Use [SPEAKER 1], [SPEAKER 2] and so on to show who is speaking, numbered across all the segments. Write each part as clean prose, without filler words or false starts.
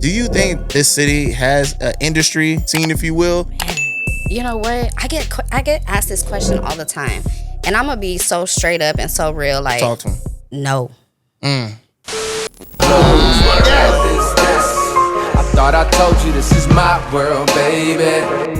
[SPEAKER 1] Do you think this city has an industry scene, if you will?
[SPEAKER 2] You know what? I get asked this question all the time, and I'm gonna be so straight up and so real. Like,
[SPEAKER 1] Talk to him.
[SPEAKER 2] No.
[SPEAKER 3] I thought I told you this is my world, baby.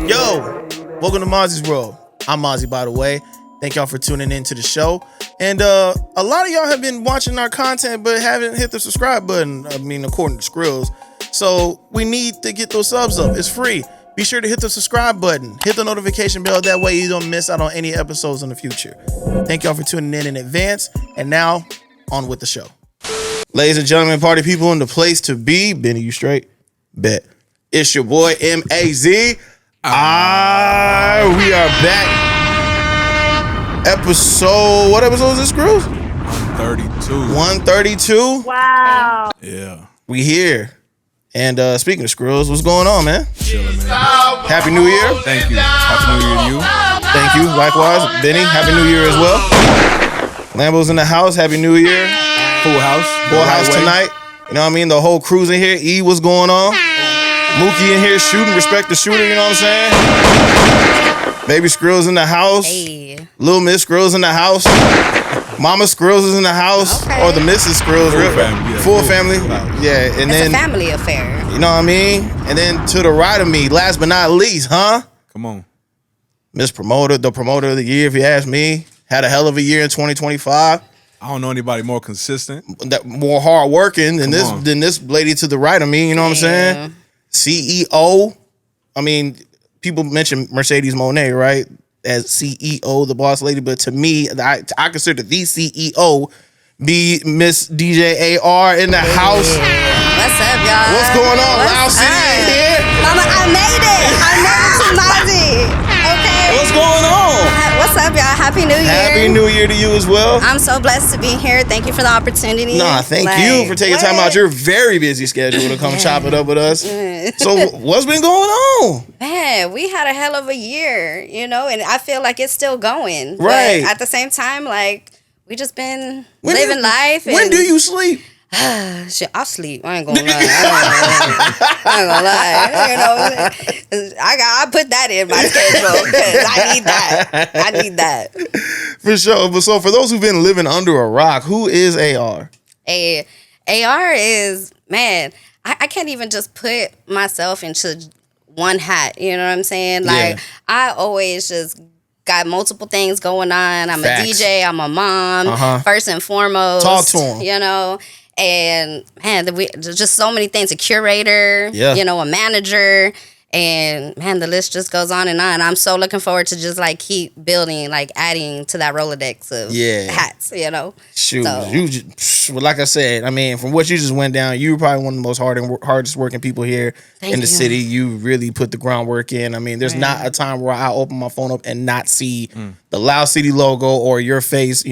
[SPEAKER 1] Yo, welcome to Mazi's World. I'm Mazi, by the way. Thank y'all for tuning in to the show. And a lot of y'all have been watching our content but haven't hit the subscribe button, according to Skrills. So we need to get those subs up. It's free. Be sure to hit the subscribe button. Hit the notification bell. That way you don't miss out on any episodes in the future. Thank y'all for tuning in advance. And now, on with the show. Ladies and gentlemen, party people in the place to be. Benny, you straight? Bet. It's your boy, Mazi. We are back. What episode is this, Skrills?
[SPEAKER 4] 132.
[SPEAKER 1] 132?
[SPEAKER 5] Wow.
[SPEAKER 4] Yeah.
[SPEAKER 1] We here. And speaking of Skrills, what's going on, man?
[SPEAKER 4] Chilling, man.
[SPEAKER 1] Happy New Year.
[SPEAKER 4] Thank you. Happy New Year to you.
[SPEAKER 1] Thank you. Likewise. Benny, Happy New Year as well. Lambo's in the house. Happy New Year.
[SPEAKER 4] Full house.
[SPEAKER 1] Full house tonight. You know what I mean? The whole crew's in here. E, what's going on? Mookie in here shooting. Respect the shooter, you know what I'm saying? Baby Skrills in the house.
[SPEAKER 2] Hey.
[SPEAKER 1] Little Miss Skrills in the house. Mama Skrills is in the house.
[SPEAKER 2] Okay.
[SPEAKER 1] Or the Mrs. Skrills.
[SPEAKER 4] Full family, yeah.
[SPEAKER 1] Full family. Yeah. And
[SPEAKER 2] It's
[SPEAKER 1] then
[SPEAKER 2] a family affair.
[SPEAKER 1] you know what I mean? And then to the right of me, last but not least,
[SPEAKER 4] Come on.
[SPEAKER 1] Miss Promoter, the promoter of the year, if you ask me. Had a hell of a year in 2025.
[SPEAKER 4] I don't know anybody more consistent.
[SPEAKER 1] That more hard working than
[SPEAKER 4] Come
[SPEAKER 1] this
[SPEAKER 4] on.
[SPEAKER 1] lady to the right of me, you know what I'm saying? CEO. I mean, people mention Mercedes Monet, right? As CEO, the boss lady, but to me, I consider the CEO be Miss DJ AR in the house.
[SPEAKER 2] What's up, y'all?
[SPEAKER 1] What's going on?
[SPEAKER 2] What's
[SPEAKER 1] Loud City
[SPEAKER 2] up?
[SPEAKER 1] in here.
[SPEAKER 2] Mama, I made it to Mazi. Okay.
[SPEAKER 1] What's going on?
[SPEAKER 2] What's up, y'all? Happy New Year.
[SPEAKER 1] Happy New Year to you as well.
[SPEAKER 2] I'm so blessed to be here. Thank you for the opportunity.
[SPEAKER 1] Thank you for taking time out your very busy schedule to come chop it up with us. So what's been going on?
[SPEAKER 2] Man, we had a hell of a year, and I feel like it's still going.
[SPEAKER 1] Right.
[SPEAKER 2] But at the same time, like, we just been living life.
[SPEAKER 1] When do you sleep?
[SPEAKER 2] Shit, I'll sleep. I ain't gonna lie. I put that in my schedule because I need that.
[SPEAKER 1] For sure. But so for those who've been living under a rock, who is AR?
[SPEAKER 2] AR is, man, I can't even just put myself into one hat. You know what I'm saying? Like, I always just got multiple things going on. I'm
[SPEAKER 1] Facts.
[SPEAKER 2] a DJ. I'm a mom, first and foremost.
[SPEAKER 1] Talk to him.
[SPEAKER 2] And man, there's just so many things. A curator, a manager, and man, the list just goes on and on. I'm so looking forward to just like keep building, like adding to that Rolodex of hats,
[SPEAKER 1] Shoot,
[SPEAKER 2] So.
[SPEAKER 1] well, like I said, I mean, from what you just went down, you were probably one of the most hardest working people here in the city. You really put the groundwork in. I mean, there's not a time where I open my phone up and not see the Loud City logo or your face,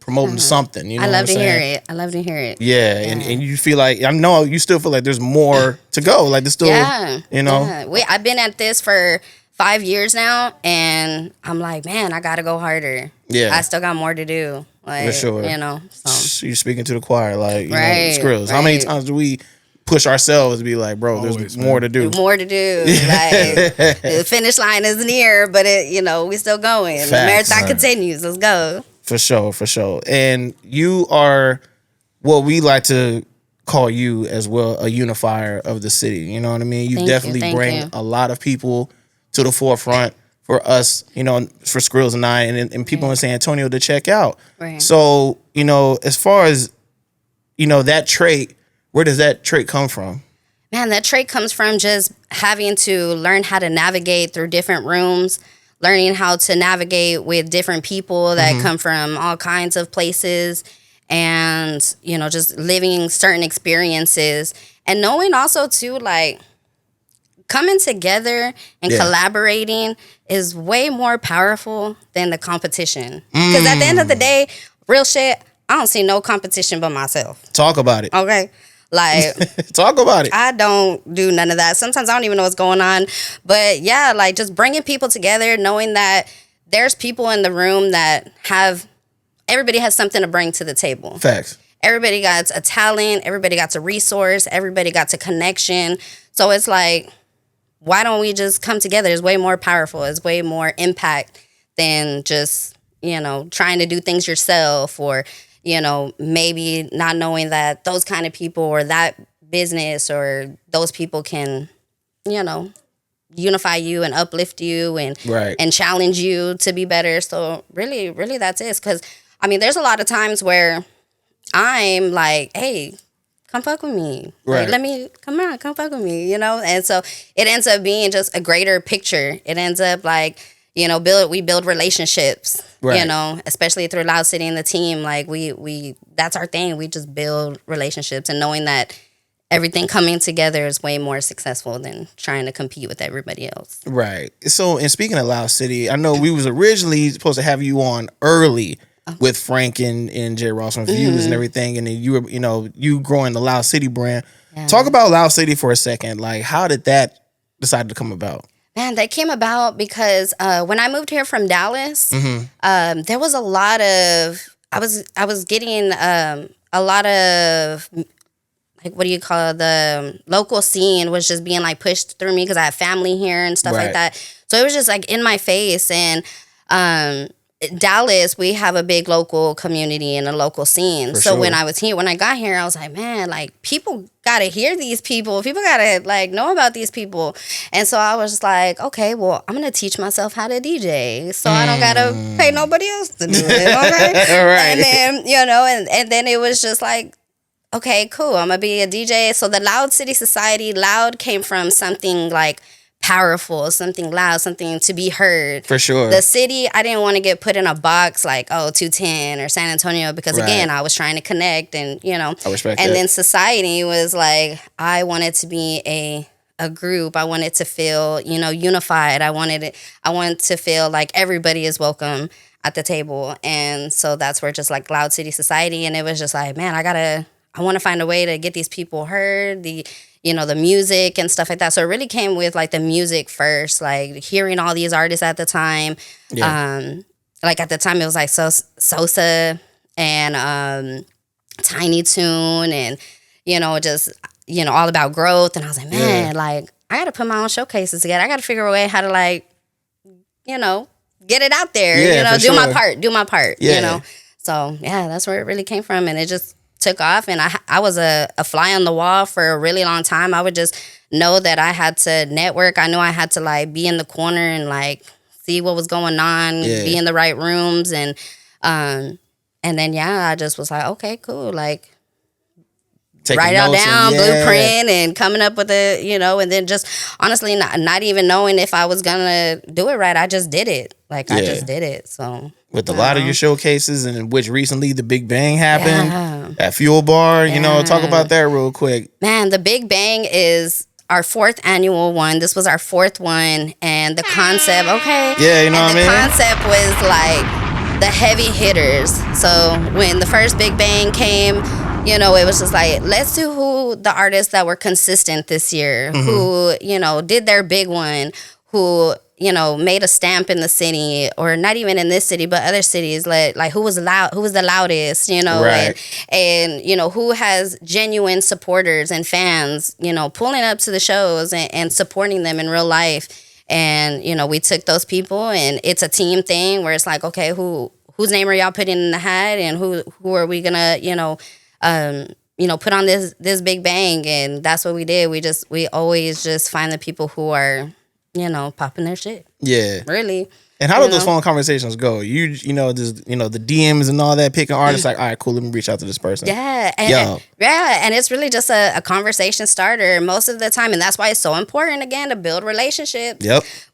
[SPEAKER 1] promoting something. You know
[SPEAKER 2] I love to hear
[SPEAKER 1] saying?
[SPEAKER 2] it. I love to hear it.
[SPEAKER 1] Yeah, and you feel like, I know you still feel like there's more to go. Like there's still,
[SPEAKER 2] I've been at this for 5 years now, and I'm like, man, I gotta go harder.
[SPEAKER 1] Yeah,
[SPEAKER 2] I still got more to do. Like,
[SPEAKER 1] for sure.
[SPEAKER 2] So.
[SPEAKER 1] You're speaking to the choir, like, Skrills.
[SPEAKER 2] Right.
[SPEAKER 1] How many times do we push ourselves to be like, bro, there's more to do?
[SPEAKER 2] More to do. Like, the finish line is near, but we still going.
[SPEAKER 1] Facts.
[SPEAKER 2] The marathon continues. Let's go.
[SPEAKER 1] For sure. And you are what we like to call you as well, a unifier of the city. You know what I mean? You definitely bring a lot of people to the forefront for us, for Skrills and I, and people in San Antonio to check out.
[SPEAKER 2] Right.
[SPEAKER 1] So, as far as, that trait, where does that trait come from?
[SPEAKER 2] Man, that trait comes from just having to learn how to navigate through different rooms, learning how to navigate with different people that come from all kinds of places, and, just living certain experiences, and knowing also too, like, coming together and collaborating is way more powerful than the competition. Because at the end of the day, real shit, I don't see no competition but myself.
[SPEAKER 1] Talk about it.
[SPEAKER 2] Okay? Like,
[SPEAKER 1] talk about it.
[SPEAKER 2] I don't do none of that. Sometimes I don't even know what's going on. But yeah, like just bringing people together, knowing that there's people in the room that everybody has something to bring to the table.
[SPEAKER 1] Facts.
[SPEAKER 2] everybody got a talent, everybody got a resource, everybody got a connection. So it's like, why don't we just come together? It's way more powerful. It's way more impact than just, trying to do things yourself, or, maybe not knowing that those kind of people or that business or those people can, unify you and uplift you and challenge you to be better. So really, really that's it. Because, there's a lot of times where I'm like, hey, come fuck with me.
[SPEAKER 1] Right.
[SPEAKER 2] Like, come fuck with me, And so it ends up being just a greater picture. It ends up like, we build relationships, especially through Loud City and the team. Like we that's our thing. We just build relationships, and knowing that everything coming together is way more successful than trying to compete with everybody else.
[SPEAKER 1] Right. So, and speaking of Loud City, I know we was originally supposed to have you on early with Frank and J. Ross on Views and everything, and then you were, you growing the Loud City brand. Yeah. Talk about Loud City for a second. Like, how did that decide to come about?
[SPEAKER 2] Man, that came about because when I moved here from Dallas, there was a lot of I was getting a lot of, like, what do you call it? The local scene was just being like pushed through me because I have family here and stuff like that. So it was just like in my face. And Dallas, we have a big local community and a local scene. So when I got here, I was like, man, like, people gotta hear these people. People gotta like know about these people. And so I was just like, okay, well, I'm gonna teach myself how to DJ, so I don't gotta pay nobody else to do it. Okay,
[SPEAKER 1] all right.
[SPEAKER 2] And then and then it was just like, okay, cool, I'm gonna be a DJ. So the Loud City Society, loud came from something like powerful, something loud, something to be heard.
[SPEAKER 1] For sure.
[SPEAKER 2] The city, I didn't want to get put in a box like, 210 or San Antonio, because again, I was trying to connect and, I respect that. Then society was like, I wanted to be a group. I wanted to feel, unified. I wanted to feel like everybody is welcome at the table. And so that's where just like Loud City Society, and it was just like, man, I want to find a way to get these people heard, the music and stuff like that. So it really came with like the music first, like hearing all these artists at the time. Yeah. Like at the time it was like Sosa and Tiny Toon and, just, all about growth. And I was like, man, like I got to put my own showcases together. I got to figure a way how to like, get it out there, do my part, So yeah, that's where it really came from. And it just took off, and I was a fly on the wall for a really long time. I would just know that I had to network. I knew I had to like be in the corner and like see what was going on, be in the right rooms, and then I just was like, okay, cool, like write it all down, blueprint, and coming up with it, and then just honestly not even knowing if I was gonna do it right. I just did it. Like I just did it. So
[SPEAKER 1] with a lot of your showcases, and which recently the Big Bang happened at Fuel Bar, talk about that real quick.
[SPEAKER 2] Man, the Big Bang is our 4th annual one. This was our 4th one, and the concept, the concept was like the heavy hitters. So when the first Big Bang came, it was just like, let's do who the artists that were consistent this year, who, did their big one, who, made a stamp in the city, or not even in this city, but other cities, like who was the loudest, and who has genuine supporters and fans, pulling up to the shows and supporting them in real life. And, we took those people, and it's a team thing where it's like, okay, whose name are y'all putting in the hat, and who are we gonna, put on this Big Bang? And that's what we did. We always just find the people who are, popping their shit. Yeah. Really.
[SPEAKER 1] And how do those phone conversations go? You the DMs and all that, picking artists, like, all right, cool, let me reach out to this person.
[SPEAKER 2] Yeah. And it's really just a conversation starter most of the time. And that's why it's so important, again, to build relationships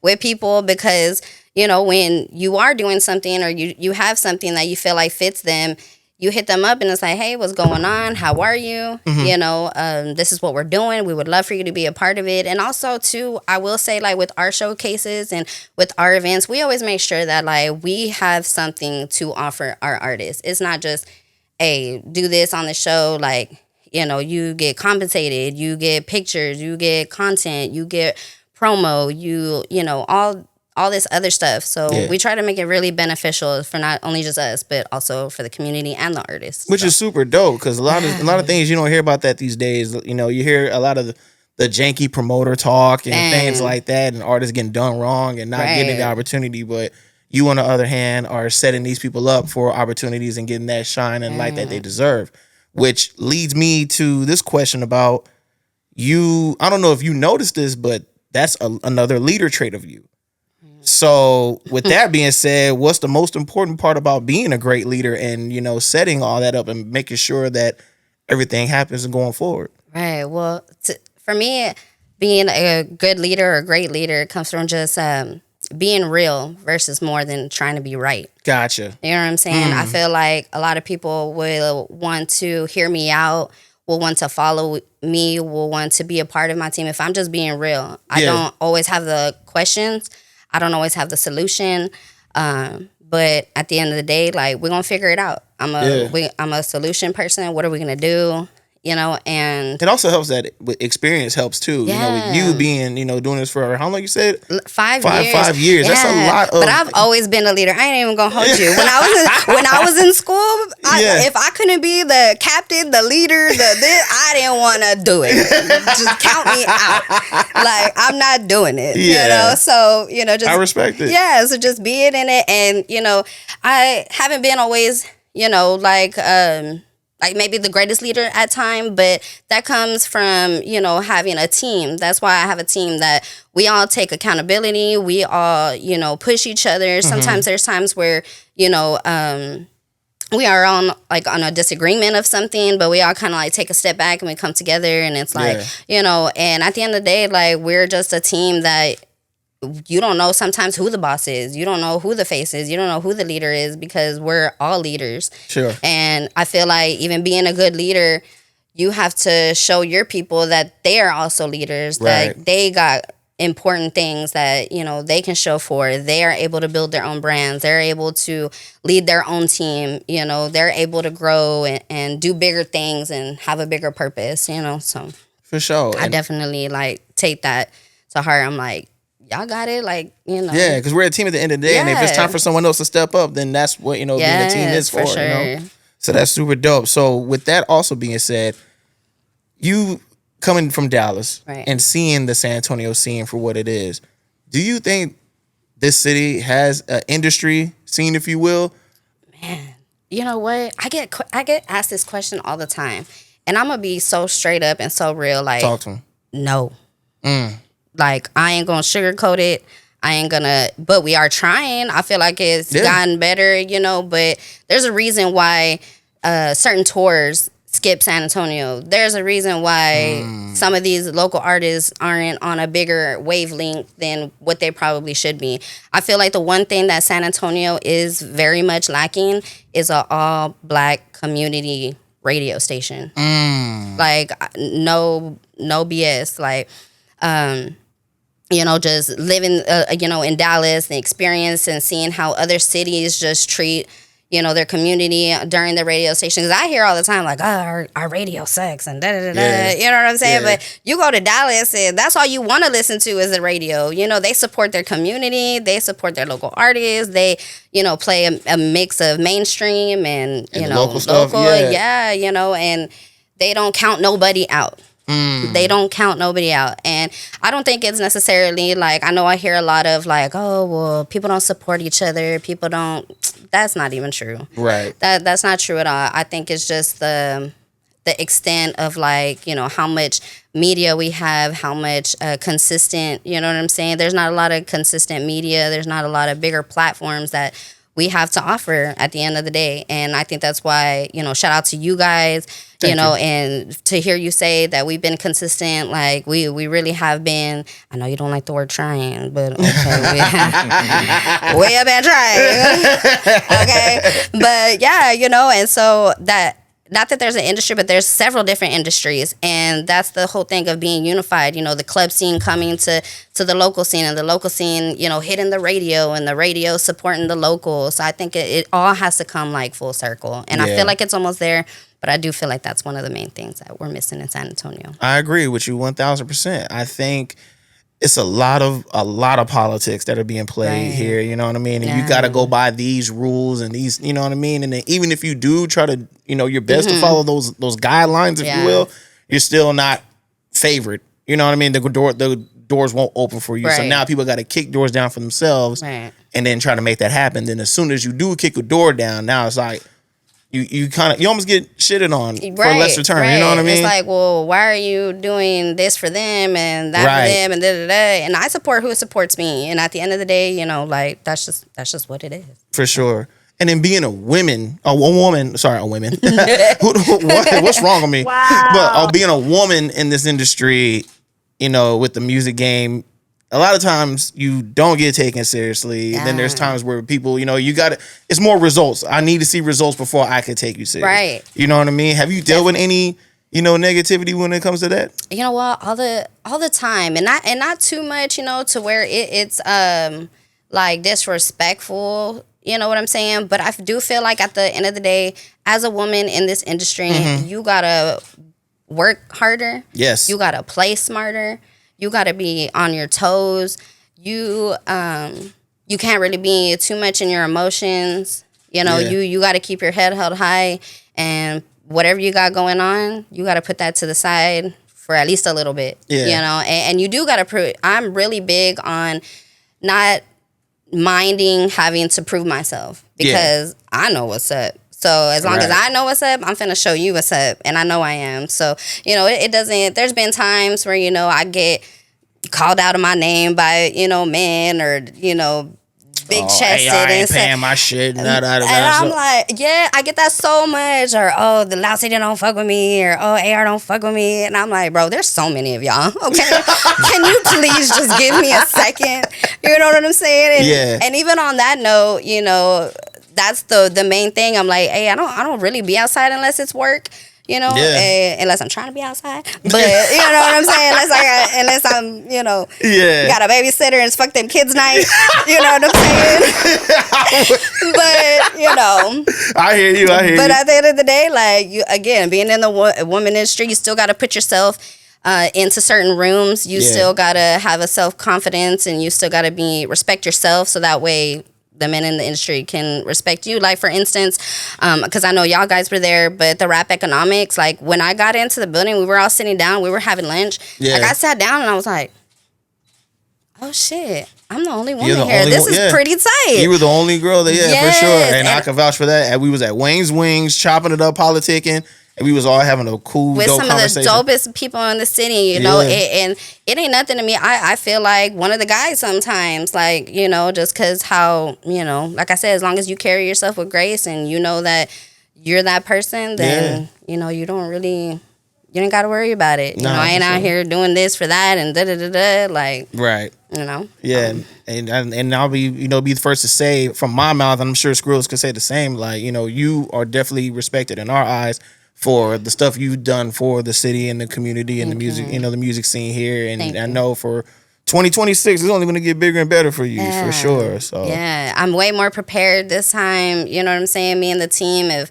[SPEAKER 2] with people, because, when you are doing something, or you have something that you feel like fits them, you hit them up and it's like, hey, what's going on? How are you? This is what we're doing. We would love for you to be a part of it. And also, too, I will say, like, with our showcases and with our events, we always make sure that, like, we have something to offer our artists. It's not just, hey, do this on the show. Like, you get compensated, you get pictures, you get content, you get promo, all this other stuff. So
[SPEAKER 1] Yeah.
[SPEAKER 2] we try to make it really beneficial for not only just us, but also for the community and the artists.
[SPEAKER 1] Which is super dope, because a lot of things you don't hear about that these days. You know, you hear a lot of the janky promoter talk and things like that, and artists getting done wrong and not getting the opportunity. But you, on the other hand, are setting these people up for opportunities and getting that shine and light that they deserve. Which leads me to this question about you. I don't know if you noticed this, but that's another leader trait of you. So with that being said, what's the most important part about being a great leader and, you know, setting all that up and making sure that everything happens and going forward?
[SPEAKER 2] Right. Well, for me, being a good leader or a great leader comes from just being real versus more than trying to be right.
[SPEAKER 1] Gotcha.
[SPEAKER 2] You know what I'm saying? I feel like a lot of people will want to hear me out, will want to follow me, will want to be a part of my team. If I'm just being real, I don't always have the questions. I don't always have the solution. But at the end of the day, like, we're going to figure it out. I'm a solution person. What are we going to do? You know, and
[SPEAKER 1] it also helps that experience helps too.
[SPEAKER 2] Yeah.
[SPEAKER 1] You know, with you being, you know, doing this for how long you said?
[SPEAKER 2] 5 years.
[SPEAKER 1] 5 years.
[SPEAKER 2] Yeah.
[SPEAKER 1] That's a lot of.
[SPEAKER 2] But I've always been a leader. I ain't even gonna hold you. When I was in school, if I couldn't be the captain, the leader, I didn't want to do it. Just count me out. Like, I'm not doing it.
[SPEAKER 1] Yeah.
[SPEAKER 2] You know, so, you know, just
[SPEAKER 1] I respect it.
[SPEAKER 2] Yeah, so just being in it, and, you know, I haven't been always, you know, like maybe the greatest leader at time, but that comes from, you know, having a team. That's why I have a team that we all take accountability. We all, you know, push each other. Sometimes there's times where, you know, we are on a disagreement of something, but we all kind of like take a step back and we come together, and it's like, you know, and at the end of the day, like, we're just a team that you don't know sometimes who the boss is. You don't know who the face is. You don't know who the leader is, because we're all leaders.
[SPEAKER 1] Sure.
[SPEAKER 2] And I feel like even being a good leader, you have to show your people that they are also leaders, that they got important things that, you know, they can show for. They are able to build their own brands. They're able to lead their own team. You know, they're able to grow and do bigger things and have a bigger purpose, you know. So
[SPEAKER 1] for sure.
[SPEAKER 2] I definitely like take that to heart. I'm like, y'all got it, like, you know.
[SPEAKER 1] Yeah, because we're a team at the end of the day, and if it's time for someone else to step up, then that's what, you know, being a team is for,
[SPEAKER 2] sure.
[SPEAKER 1] You know? So that's super dope. So with that also being said, you coming from Dallas and seeing the San Antonio scene for what it is, do you think this city has an industry scene, if you will?
[SPEAKER 2] Man, you know what? I get asked this question all the time, and I'm gonna be so straight up and so real. Like,
[SPEAKER 1] talk to him.
[SPEAKER 2] No. Like, I ain't gonna sugarcoat it. I ain't gonna, but we are trying. I feel like it's gotten better, you know, but there's a reason why certain tours skip San Antonio. There's a reason why some of these local artists aren't on a bigger wavelength than what they probably should be. I feel like the one thing that San Antonio is very much lacking is an all-black community radio station. Like, no BS. Like, you know, just living, you know, in Dallas, the experience and seeing how other cities just treat, you know, their community during the radio station. Because I hear all the time, like, oh, our radio sucks and da-da-da-da. You know what I'm saying? But you go to Dallas and that's all you want to listen to is the radio. You know, they support their community. They support their local artists. They, you know, play a mix of mainstream and you know,
[SPEAKER 1] local stuff.
[SPEAKER 2] Yeah, you know, and they don't count nobody out. They don't count nobody out. And I don't think it's necessarily like, I know I hear a lot of like, oh, well, people don't support each other. People don't. That's not even true.
[SPEAKER 1] Right.
[SPEAKER 2] That's not true at all. I think it's just the extent of like, you know, how much media we have, how much consistent, you know what I'm saying? There's not a lot of consistent media. There's not a lot of bigger platforms that we have to offer at the end of the day. And I think that's why, you know, shout out to you guys, you know, and to hear you say that we've been consistent, like we really have been. I know you don't like the word trying, but okay, we have been trying. Okay. But yeah, you know, and so that, not that there's an industry, but there's several different industries. And that's the whole thing of being unified. You know, the club scene coming to the local scene, and the local scene, you know, hitting the radio, and the radio supporting the local. So I think it all has to come like full circle. And I feel like it's almost there, but I do feel like that's one of the main things that we're missing in San Antonio.
[SPEAKER 1] I agree with you 1,000%. I think it's a lot of politics that are being played here, you know what I mean? And you got to go by these rules and these, you know what I mean? And then even if you do try to, your best to follow those guidelines, if you will, you're still not favored. You know what I mean? The doors won't open for you. So now people got to kick doors down for themselves and then try to make that happen. Then as soon as you do kick a door down, now it's like, you almost get shitted on for a lesser term. You know what I mean?
[SPEAKER 2] It's like, well, why are you doing this for them and that for them and da da da? And I support who supports me. And at the end of the day, like that's just what it is.
[SPEAKER 1] For sure. And then being a woman. What's wrong with me?
[SPEAKER 2] Wow.
[SPEAKER 1] But being a woman in this industry, with the music game, a lot of times you don't get taken seriously. Then there's times where people, it's more results. I need to see results before I can take you serious.
[SPEAKER 2] Right.
[SPEAKER 1] You know what I mean? Have you dealt with any, negativity when it comes to that?
[SPEAKER 2] You know what? All the time. And not too much, to where it's like disrespectful. You know what I'm saying? But I do feel like at the end of the day, as a woman in this industry, you gotta work harder.
[SPEAKER 1] Yes.
[SPEAKER 2] You gotta play smarter. You got to be on your toes. You can't really be too much in your emotions. You got to keep your head held high, and whatever you got going on, you got to put that to the side for at least a little bit. Yeah. And you do got to prove. I'm really big on not minding having to prove myself because I know what's up. So as long as I know what's up, I'm finna show you what's up, and I know I am. So it doesn't. There's been times where I get called out of my name by men or big chested
[SPEAKER 1] I ain't
[SPEAKER 2] and
[SPEAKER 1] paying my shit. And
[SPEAKER 2] I'm like, I get that so much. Or the Loud City don't fuck with me, or AR don't fuck with me, and I'm like, bro, there's so many of y'all. Okay, can you please just give me a second? You know what I'm saying? And even on that note, that's the main thing. I'm like, hey, I don't really be outside unless it's work, unless I'm trying to be outside. But you know what I'm saying? Unless I'm, got a babysitter and it's fuck them kids night. You know what I'm saying? But
[SPEAKER 1] I hear you.
[SPEAKER 2] But at the end of the day, like being in the woman industry, you still got to put yourself into certain rooms. You still got to have a self-confidence, and you still got to respect yourself, so that way the men in the industry can respect you. Like, for instance, because I know y'all guys were there, but the rap economics, like, when I got into the building, we were all sitting down, we were having lunch. Like, I sat down and I was like, oh shit, I'm the only woman here. This is pretty tight.
[SPEAKER 1] You were the only girl there, for sure. And I can vouch for that. And we was at Wayne's Wings, chopping it up, politicking. And we was all having a cool,
[SPEAKER 2] with
[SPEAKER 1] dope
[SPEAKER 2] some
[SPEAKER 1] conversation.
[SPEAKER 2] Of the dopest people in the city, and it ain't nothing to me. I feel like one of the guys sometimes, like, just because how, like I said, as long as you carry yourself with grace and you know that you're that person, then, you don't really, you ain't got to worry about it. I ain't out here doing this for that and da-da-da-da, like.
[SPEAKER 1] Right.
[SPEAKER 2] Yeah.
[SPEAKER 1] And I'll be, be the first to say from my mouth, and I'm sure Skrills could say the same, like, you are definitely respected in our eyes for the stuff you've done for the city and the community and the music, the music scene here. And I know for 2026, it's only going to get bigger and better for you, for sure. So
[SPEAKER 2] I'm way more prepared this time. You know what I'm saying? Me and the team have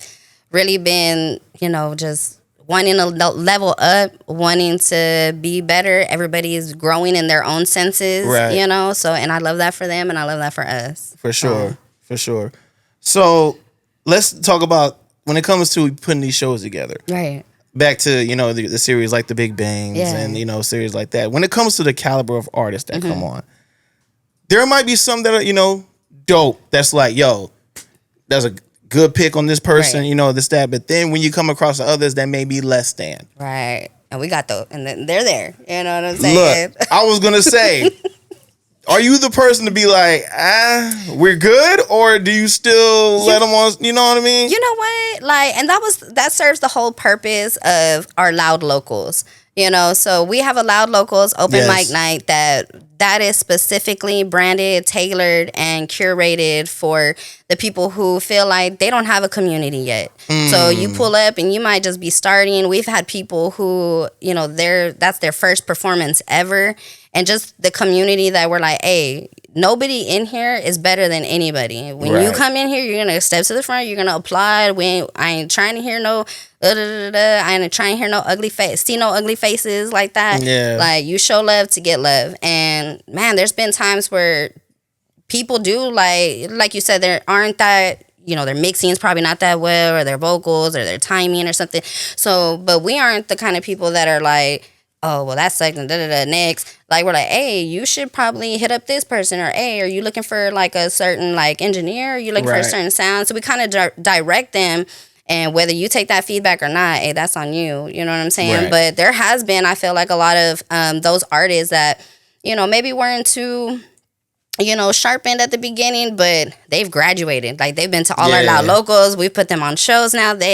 [SPEAKER 2] really been, just wanting to level up, wanting to be better. Everybody is growing in their own senses, So, and I love that for them, and I love that for us.
[SPEAKER 1] For sure, for sure. So let's talk about, when it comes to putting these shows together,
[SPEAKER 2] right?
[SPEAKER 1] Back to, the series like The Big Bangs and, series like that. When it comes to the caliber of artists that come on, there might be some that are, dope. That's like, there's a good pick on this person, this, that. But then when you come across the others that may be less than.
[SPEAKER 2] Right. And we got and then they're there. You know what I'm saying?
[SPEAKER 1] Look, I was going to say, are you the person to be like, we're good? Or do you still let them on, you know what I mean?
[SPEAKER 2] You know what? Like, and that serves the whole purpose of our Loud Locals. So we have a Loud Locals open mic night that is specifically branded, tailored, and curated for the people who feel like they don't have a community yet. So you pull up and you might just be starting. We've had people who, that's their first performance ever. And just the community that we're like, hey, nobody in here is better than anybody. When you come in here, you're going to step to the front, you're going to applaud. I ain't trying to hear no I ain't trying to hear no ugly face, see no ugly faces like that. Like, you show love to get love. And And man, there's been times where people do like you said, there aren't that, their mixing is probably not that well, or their vocals or their timing or something. So, but we aren't the kind of people that are like, oh, well, that's like next. Like, we're like, hey, you should probably hit up this person, or hey, are you looking for like a certain like engineer? Are you looking for a certain sound? So we kind of direct them. And whether you take that feedback or not, hey, that's on you. You know what I'm saying?
[SPEAKER 1] Right.
[SPEAKER 2] But there has been, I feel like, a lot of those artists that, maybe weren't too, sharpened at the beginning, but they've graduated. Like, they've been to all our Loud Locals. We've put them on shows now. They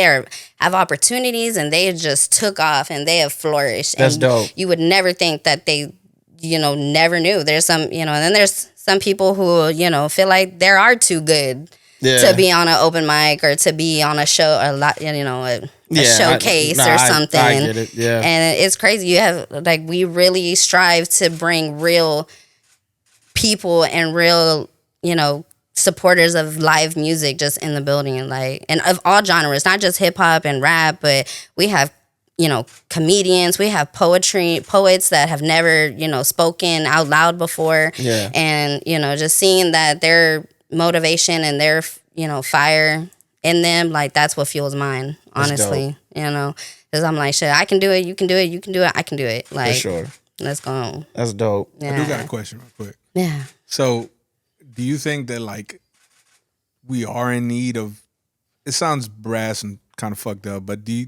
[SPEAKER 2] have opportunities, and they just took off, and they have flourished.
[SPEAKER 1] That's
[SPEAKER 2] and
[SPEAKER 1] dope.
[SPEAKER 2] You would never think that they, never knew. There's some, and then there's some people who, feel like they are too good to be on an open mic, or to be on a show, or a showcase or something.
[SPEAKER 1] I get it. Yeah.
[SPEAKER 2] And it's crazy. You have, like, we really strive to bring real people and real, supporters of live music just in the building, like, and of all genres, not just hip hop and rap, but we have, comedians, we have poets that have never, spoken out loud before.
[SPEAKER 1] Yeah. And,
[SPEAKER 2] just seeing that their motivation and their, fire in them, like, that's what fuels mine, honestly. Because I'm like, shit, I can do it, you can do it, you can do it, I can do it. Like,
[SPEAKER 1] for sure.
[SPEAKER 2] Let's go.
[SPEAKER 1] That's dope.
[SPEAKER 2] Yeah.
[SPEAKER 4] I do got a question real quick.
[SPEAKER 2] Yeah.
[SPEAKER 4] So, do you think that, like, we are in need of, it sounds brass and kind of fucked up, but you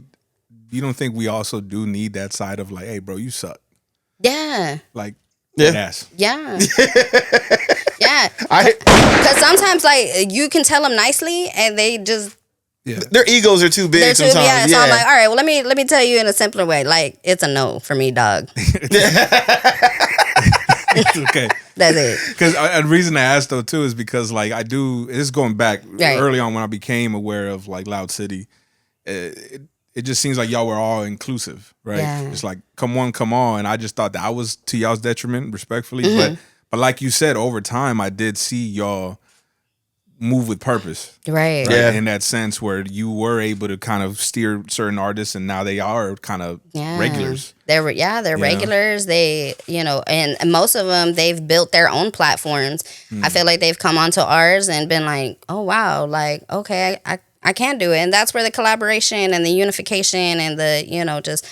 [SPEAKER 4] don't think we also do need that side of, like, hey, bro, you suck?
[SPEAKER 2] Yeah.
[SPEAKER 4] Like,
[SPEAKER 1] Yeah.
[SPEAKER 4] ass.
[SPEAKER 2] Yeah. Yeah. Because sometimes, like, you can tell them nicely, and they just,
[SPEAKER 1] their egos are too big.
[SPEAKER 2] they're too,
[SPEAKER 1] sometimes.
[SPEAKER 2] So I'm like, all right, well, let me tell you in a simpler way. Like, it's a no for me, dog.
[SPEAKER 4] Okay.
[SPEAKER 2] That's it.
[SPEAKER 4] Because the reason I asked, though, too, is because, like, this is going back early on when I became aware of, like, Loud City. It just seems like y'all were all inclusive, right?
[SPEAKER 2] Yeah.
[SPEAKER 4] It's like, come on, come on. And I just thought that was to y'all's detriment, respectfully.
[SPEAKER 2] Mm-hmm.
[SPEAKER 4] But like you said, over time, I did see y'all move with purpose.
[SPEAKER 2] Right.
[SPEAKER 1] Yeah.
[SPEAKER 4] In that sense where you were able to kind of steer certain artists, and now they are kind of regulars.
[SPEAKER 2] They're regulars. They, and most of them, they've built their own platforms. I feel like they've come onto ours and been like, oh, wow, like, okay, I can do it. And that's where the collaboration and the unification and the, just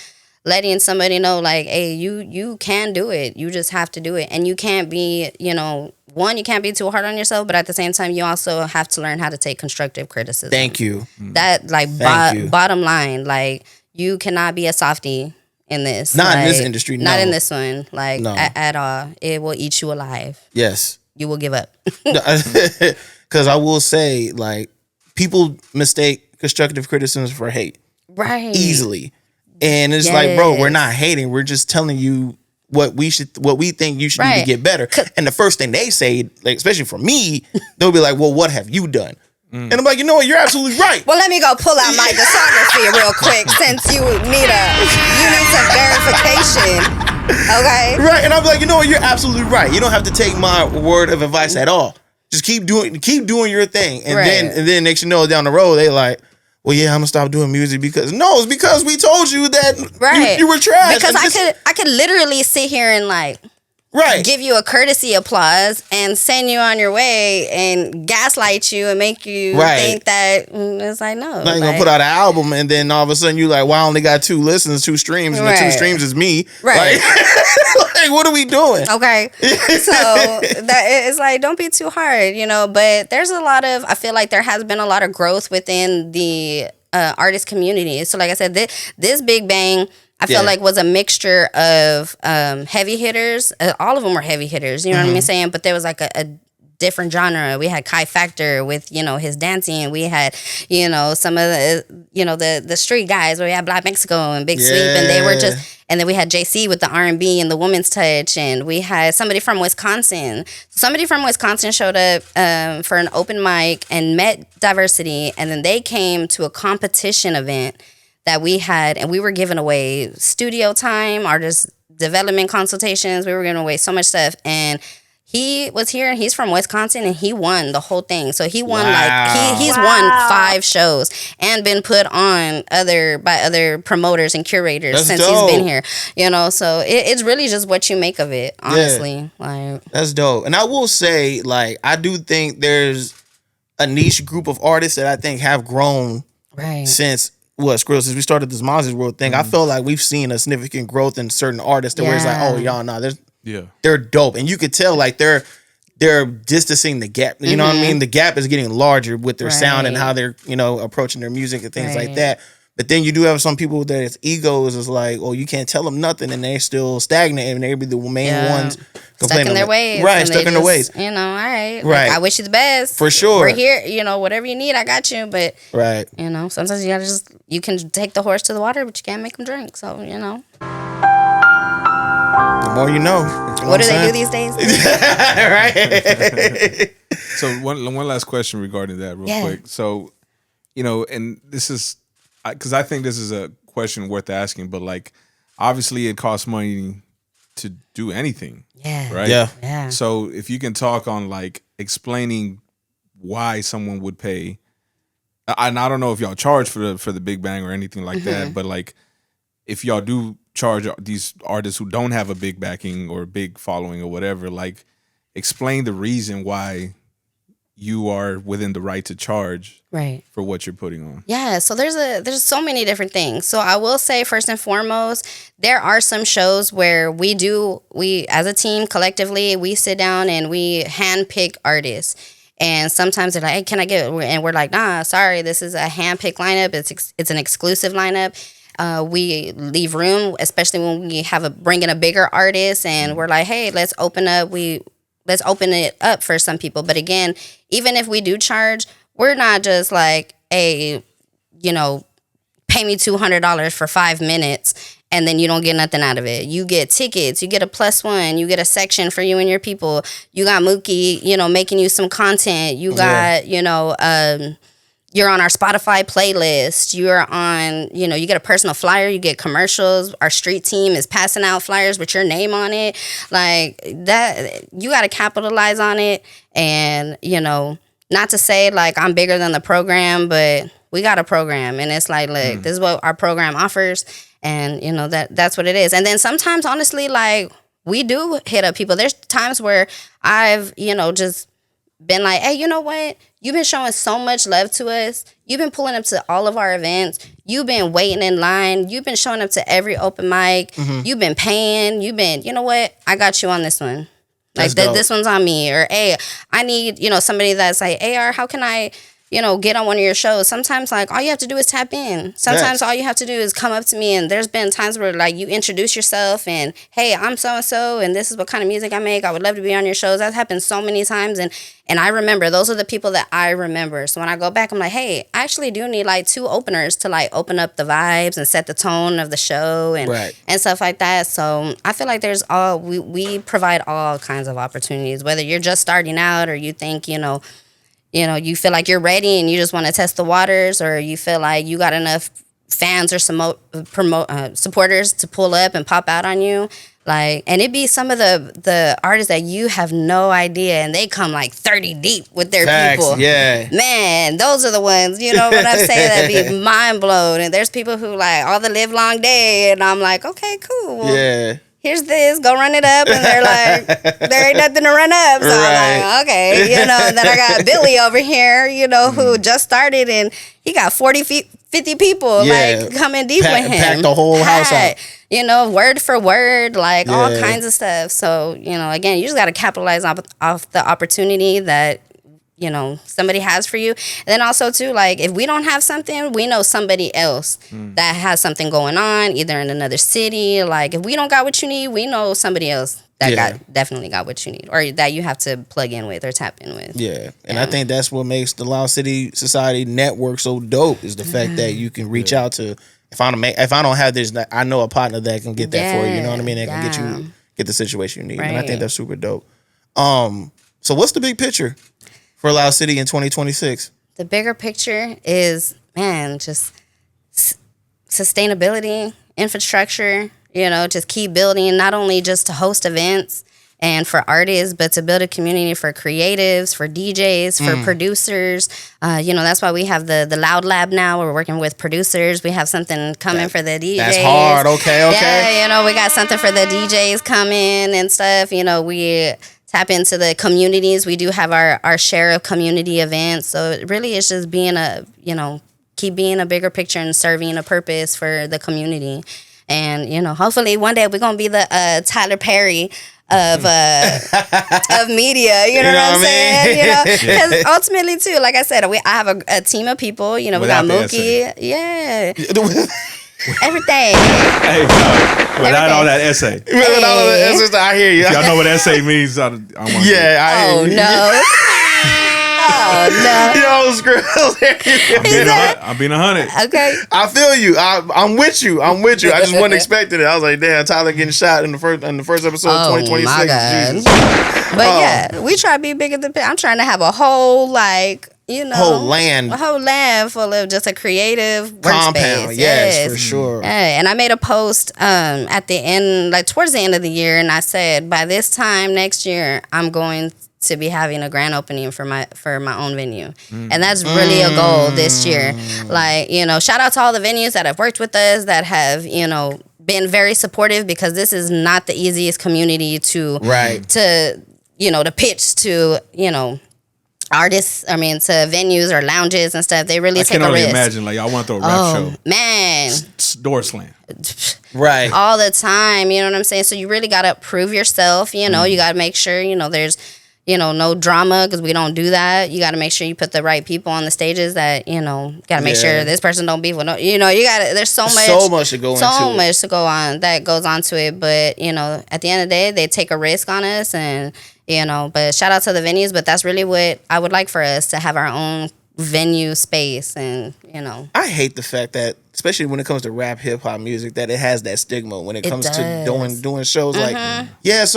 [SPEAKER 2] letting somebody know, like, hey, you can do it. You just have to do it. And you can't be, one, you can't be too hard on yourself, but at the same time, you also have to learn how to take constructive criticism.
[SPEAKER 1] Thank you.
[SPEAKER 2] That, like, bottom line, like, you cannot be a softie in this.
[SPEAKER 1] Not
[SPEAKER 2] like,
[SPEAKER 1] in this industry, no.
[SPEAKER 2] Not in this one, like,
[SPEAKER 1] No.
[SPEAKER 2] at all. It will eat you alive.
[SPEAKER 1] Yes.
[SPEAKER 2] You will give up.
[SPEAKER 1] Because I will say, like, people mistake constructive criticism for hate.
[SPEAKER 2] Right.
[SPEAKER 1] Easily. And it's like, bro, we're not hating. We're just telling you what we think you should do to get better. And the first thing they say, like, especially for me, they'll be like, well, what have you done? And I'm like, you know what? You're absolutely right.
[SPEAKER 2] Well, let me go pull out my discography real quick, since you need some verification. Okay.
[SPEAKER 1] Right. And I'm like, you know what? You're absolutely right. You don't have to take my word of advice at all. Just keep doing your thing. And then next you know, down the road, they like, well, yeah, I'm gonna stop doing music because it's because we told you that you were trash.
[SPEAKER 2] Because I could literally sit here and, like, give you a courtesy applause and send you on your way and gaslight you and make you think that it's like, no.
[SPEAKER 1] Now you're gonna put out an album and then all of a sudden you like, well, I only got 2 listens, 2 streams, and the 2 streams is me.
[SPEAKER 2] Right.
[SPEAKER 1] Like, what are we doing?
[SPEAKER 2] Okay. So that it's like, don't be too hard, but there's I feel like there has been a lot of growth within the artist community. So like I said, this Big Bang, I feel like, was a mixture of heavy hitters. All of them were heavy hitters, you know what I'm saying? But there was like a different genre. We had Kai Factor with, his dancing. We had, some of the, the street guys, where we had Black Mexico and Big Sweep, and they were and then we had JC with the R&B and the woman's touch, and we had somebody from Wisconsin. Somebody from Wisconsin showed up for an open mic and met diversity, and then they came to a competition event that we had, and we were giving away studio time, artist development consultations. We were giving away so much stuff, and He was here and he's from Wisconsin and he won the whole thing. So he won he's
[SPEAKER 5] Wow.
[SPEAKER 2] won 5 shows and been put on by other promoters and curators
[SPEAKER 1] That's
[SPEAKER 2] since
[SPEAKER 1] dope.
[SPEAKER 2] he's been here. You know, so it's really just what you make of it, honestly. Like,
[SPEAKER 1] That's dope. And I will say, like, I do think there's a niche group of artists that I think have grown
[SPEAKER 2] right.
[SPEAKER 1] since since we started this Mazi's World thing. I feel like we've seen a significant growth in certain artists where it's like,
[SPEAKER 2] Yeah.
[SPEAKER 1] oh y'all, nah,
[SPEAKER 4] Yeah.
[SPEAKER 1] they're dope, and you could tell like they're distancing the gap. You know what I mean? The gap is getting larger with their sound and
[SPEAKER 2] Right.
[SPEAKER 1] how they're approaching their music and things like
[SPEAKER 2] Right.
[SPEAKER 1] that. But then you do have some people that it's egos is like, oh, you can't tell them nothing, and they're still stagnant, and they be the main ones
[SPEAKER 2] Stuck
[SPEAKER 1] complaining
[SPEAKER 2] in their
[SPEAKER 1] about-
[SPEAKER 2] ways.
[SPEAKER 1] right?
[SPEAKER 2] and
[SPEAKER 1] Stuck
[SPEAKER 2] they
[SPEAKER 1] in their ways,
[SPEAKER 2] You know, all right.
[SPEAKER 1] Right.
[SPEAKER 2] Like, I wish you the best.
[SPEAKER 1] for sure.
[SPEAKER 2] We're here, whatever you need, I got you. But,
[SPEAKER 1] Right.
[SPEAKER 2] sometimes you can take the horse to the water, but you can't make them drink. So,
[SPEAKER 1] The more you know.
[SPEAKER 2] What do they do these days?
[SPEAKER 1] Right.
[SPEAKER 4] So one last question regarding that, real quick. So, and this is because I think this is a question worth asking, but like, obviously, it costs money to do anything.
[SPEAKER 2] Yeah.
[SPEAKER 4] Right.
[SPEAKER 2] Yeah.
[SPEAKER 4] So if you can talk on like explaining why someone would pay, and I don't know if y'all charge for the Big Bang or anything like that, but like if y'all do charge these artists who don't have a big backing or big following or whatever, like explain the reason why you are within the right to charge
[SPEAKER 2] Right.
[SPEAKER 4] for what you're putting on.
[SPEAKER 2] Yeah, so there's so many different things. So I will say first and foremost, there are some shows where we as a team collectively, we sit down and we handpick artists. And sometimes they're like, hey, can I get, and we're like, nah, sorry, this is a handpicked lineup. It's an exclusive lineup. We leave room, especially when we bring in a bigger artist and we're like, hey, let's open it up for some people. But again, even if we do charge, we're not just like, hey, pay me $200 for 5 minutes and then you don't get nothing out of it. You get tickets, you get a +1, you get a section for you and your people. You got Mookie, making you some content. You got, you're on our Spotify playlist. You're on, you get a personal flyer. You get commercials. Our street team is passing out flyers with your name on it. Like that, you got to capitalize on it. And, not to say like I'm bigger than the program, but we got a program. And it's like, look, this is what our program offers. And, that's what it is. And then sometimes, honestly, like we do hit up people. There's times where I've, just been like, hey, you know what? You've been showing so much love to us. You've been pulling up to all of our events. You've been waiting in line. You've been showing up to every open mic. You've been paying. You've been, you know what? I got you on this one. Like this one's on me. Or, hey, I need, somebody that's like, Ayye R, how can I, get on one of your shows? Sometimes, like, all you have to do is tap in. Sometimes all you have to do is come up to me. And there's been times where, like, you introduce yourself and, hey, I'm so-and-so, and this is what kind of music I make. I would love to be on your shows. That's happened so many times. And I remember, those are the people that I remember. So when I go back, I'm like, hey, I actually do need, like, 2 openers to, like, open up the vibes and set the tone of the show and stuff like that. So I feel like we provide all kinds of opportunities, whether you're just starting out or you think, you feel like you're ready and you just want to test the waters, or you feel like you got enough fans or supporters to pull up and pop out on you. Like, and it be some of the artists that you have no idea, and they come like 30 deep with their people.
[SPEAKER 1] Yeah.
[SPEAKER 2] Man, those are the ones, you know what I'm saying, that be mind blown. And there's people who like all the live long day, and I'm like, okay, cool. Well,
[SPEAKER 1] Yeah.
[SPEAKER 2] here's this, go run it up. And they're like, there ain't nothing to run up. So I'm like, okay, and then I got Billy over here, who just started, and he got 50 people like coming deep with him.
[SPEAKER 1] Packed the whole house out.
[SPEAKER 2] Word for word, like all kinds of stuff. So, again, you just got to capitalize off the opportunity that, somebody has for you. And then also, too, like, if we don't have something, we know somebody else that has something going on, either in another city. Like, if we don't got what you need, we know somebody else that definitely got what you need, or that you have to plug in with or tap in with.
[SPEAKER 1] Yeah. And I think that's what makes the Loud City Society Network so dope, is the fact that you can reach out to, if I don't have this, I know a partner that can get that for you. You know what I mean? That can get the situation you need. And I think that's super dope. So what's the big picture for Loud City in 2026?
[SPEAKER 2] The bigger picture is, man, just sustainability, infrastructure, just keep building, not only just to host events, and for artists, but to build a community for creatives, for DJs, for producers. That's why we have the Loud Lab now. We're working with producers. We have something coming for the DJs.
[SPEAKER 1] That's hard. Okay.
[SPEAKER 2] Yeah, we got something for the DJs coming and stuff. We tap into the communities. We do have our share of community events. So it really is just being keep being a bigger picture and serving a purpose for the community. And, hopefully one day we're going to be the Tyler Perry of media, you know what I'm saying? Because ultimately, too, like I said, I have a team of people. We got Mookie. Yeah. Everything.
[SPEAKER 4] Hey, without all that essay.
[SPEAKER 1] Without all the essays, I hear you.
[SPEAKER 4] Y'all know what essay means? I want
[SPEAKER 1] I hear you.
[SPEAKER 2] No. Oh, no.
[SPEAKER 1] Yo, Skrills.
[SPEAKER 4] I'm being 100.
[SPEAKER 2] Okay.
[SPEAKER 1] I feel you. I'm with you. I just wasn't expecting it. I was like, damn, Tyler getting shot in the first episode of 2026.
[SPEAKER 2] My God.
[SPEAKER 1] Jesus.
[SPEAKER 2] But yeah, we try to be bigger than. I'm trying to have a whole
[SPEAKER 1] whole land
[SPEAKER 2] full of just a creative
[SPEAKER 1] compound.
[SPEAKER 2] workspace.
[SPEAKER 1] Yes, for sure.
[SPEAKER 2] Yeah, and I made a post at the end, towards the end of the year, and I said by this time next year, I'm going to be having a grand opening for my own venue. And that's really a goal this year. Shout out to all the venues that have worked with us, that have, been very supportive, because this is not the easiest community to pitch to, artists, to venues or lounges and stuff. They really take a risk.
[SPEAKER 4] I can only imagine, I want to throw a rap show.
[SPEAKER 2] Man.
[SPEAKER 4] Door slam.
[SPEAKER 1] Right.
[SPEAKER 2] All the time, you know what I'm saying? So you really got to prove yourself, you got to make sure, there's, no drama, because we don't do that. You got to make sure you put the right people on the stages that, got to make sure this person don't beef with you got to, there's so much to go on that goes onto it. But, at the end of the day, they take a risk on us, and, but shout out to the venues. But that's really what I would like for us, to have our own venue space. And,
[SPEAKER 1] I hate the fact that, especially when it comes to rap, hip hop music, that it has that stigma when it comes to doing shows so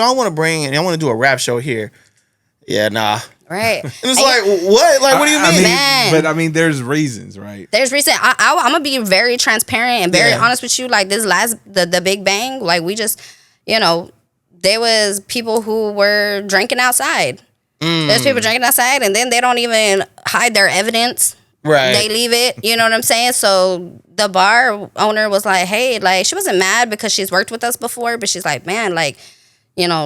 [SPEAKER 1] I want to do a rap show here. Yeah, nah.
[SPEAKER 2] Right.
[SPEAKER 1] And it's what? What do you mean?
[SPEAKER 2] Man.
[SPEAKER 4] There's reasons, right?
[SPEAKER 2] There's reason. I'm gonna be very transparent and very honest with you. The Big Bang, we just, there was people who were drinking outside. There's people drinking outside, and then they don't even hide their evidence.
[SPEAKER 1] Right.
[SPEAKER 2] They leave it. You know what I'm saying? So the bar owner was like, hey, she wasn't mad because she's worked with us before, but she's like, man,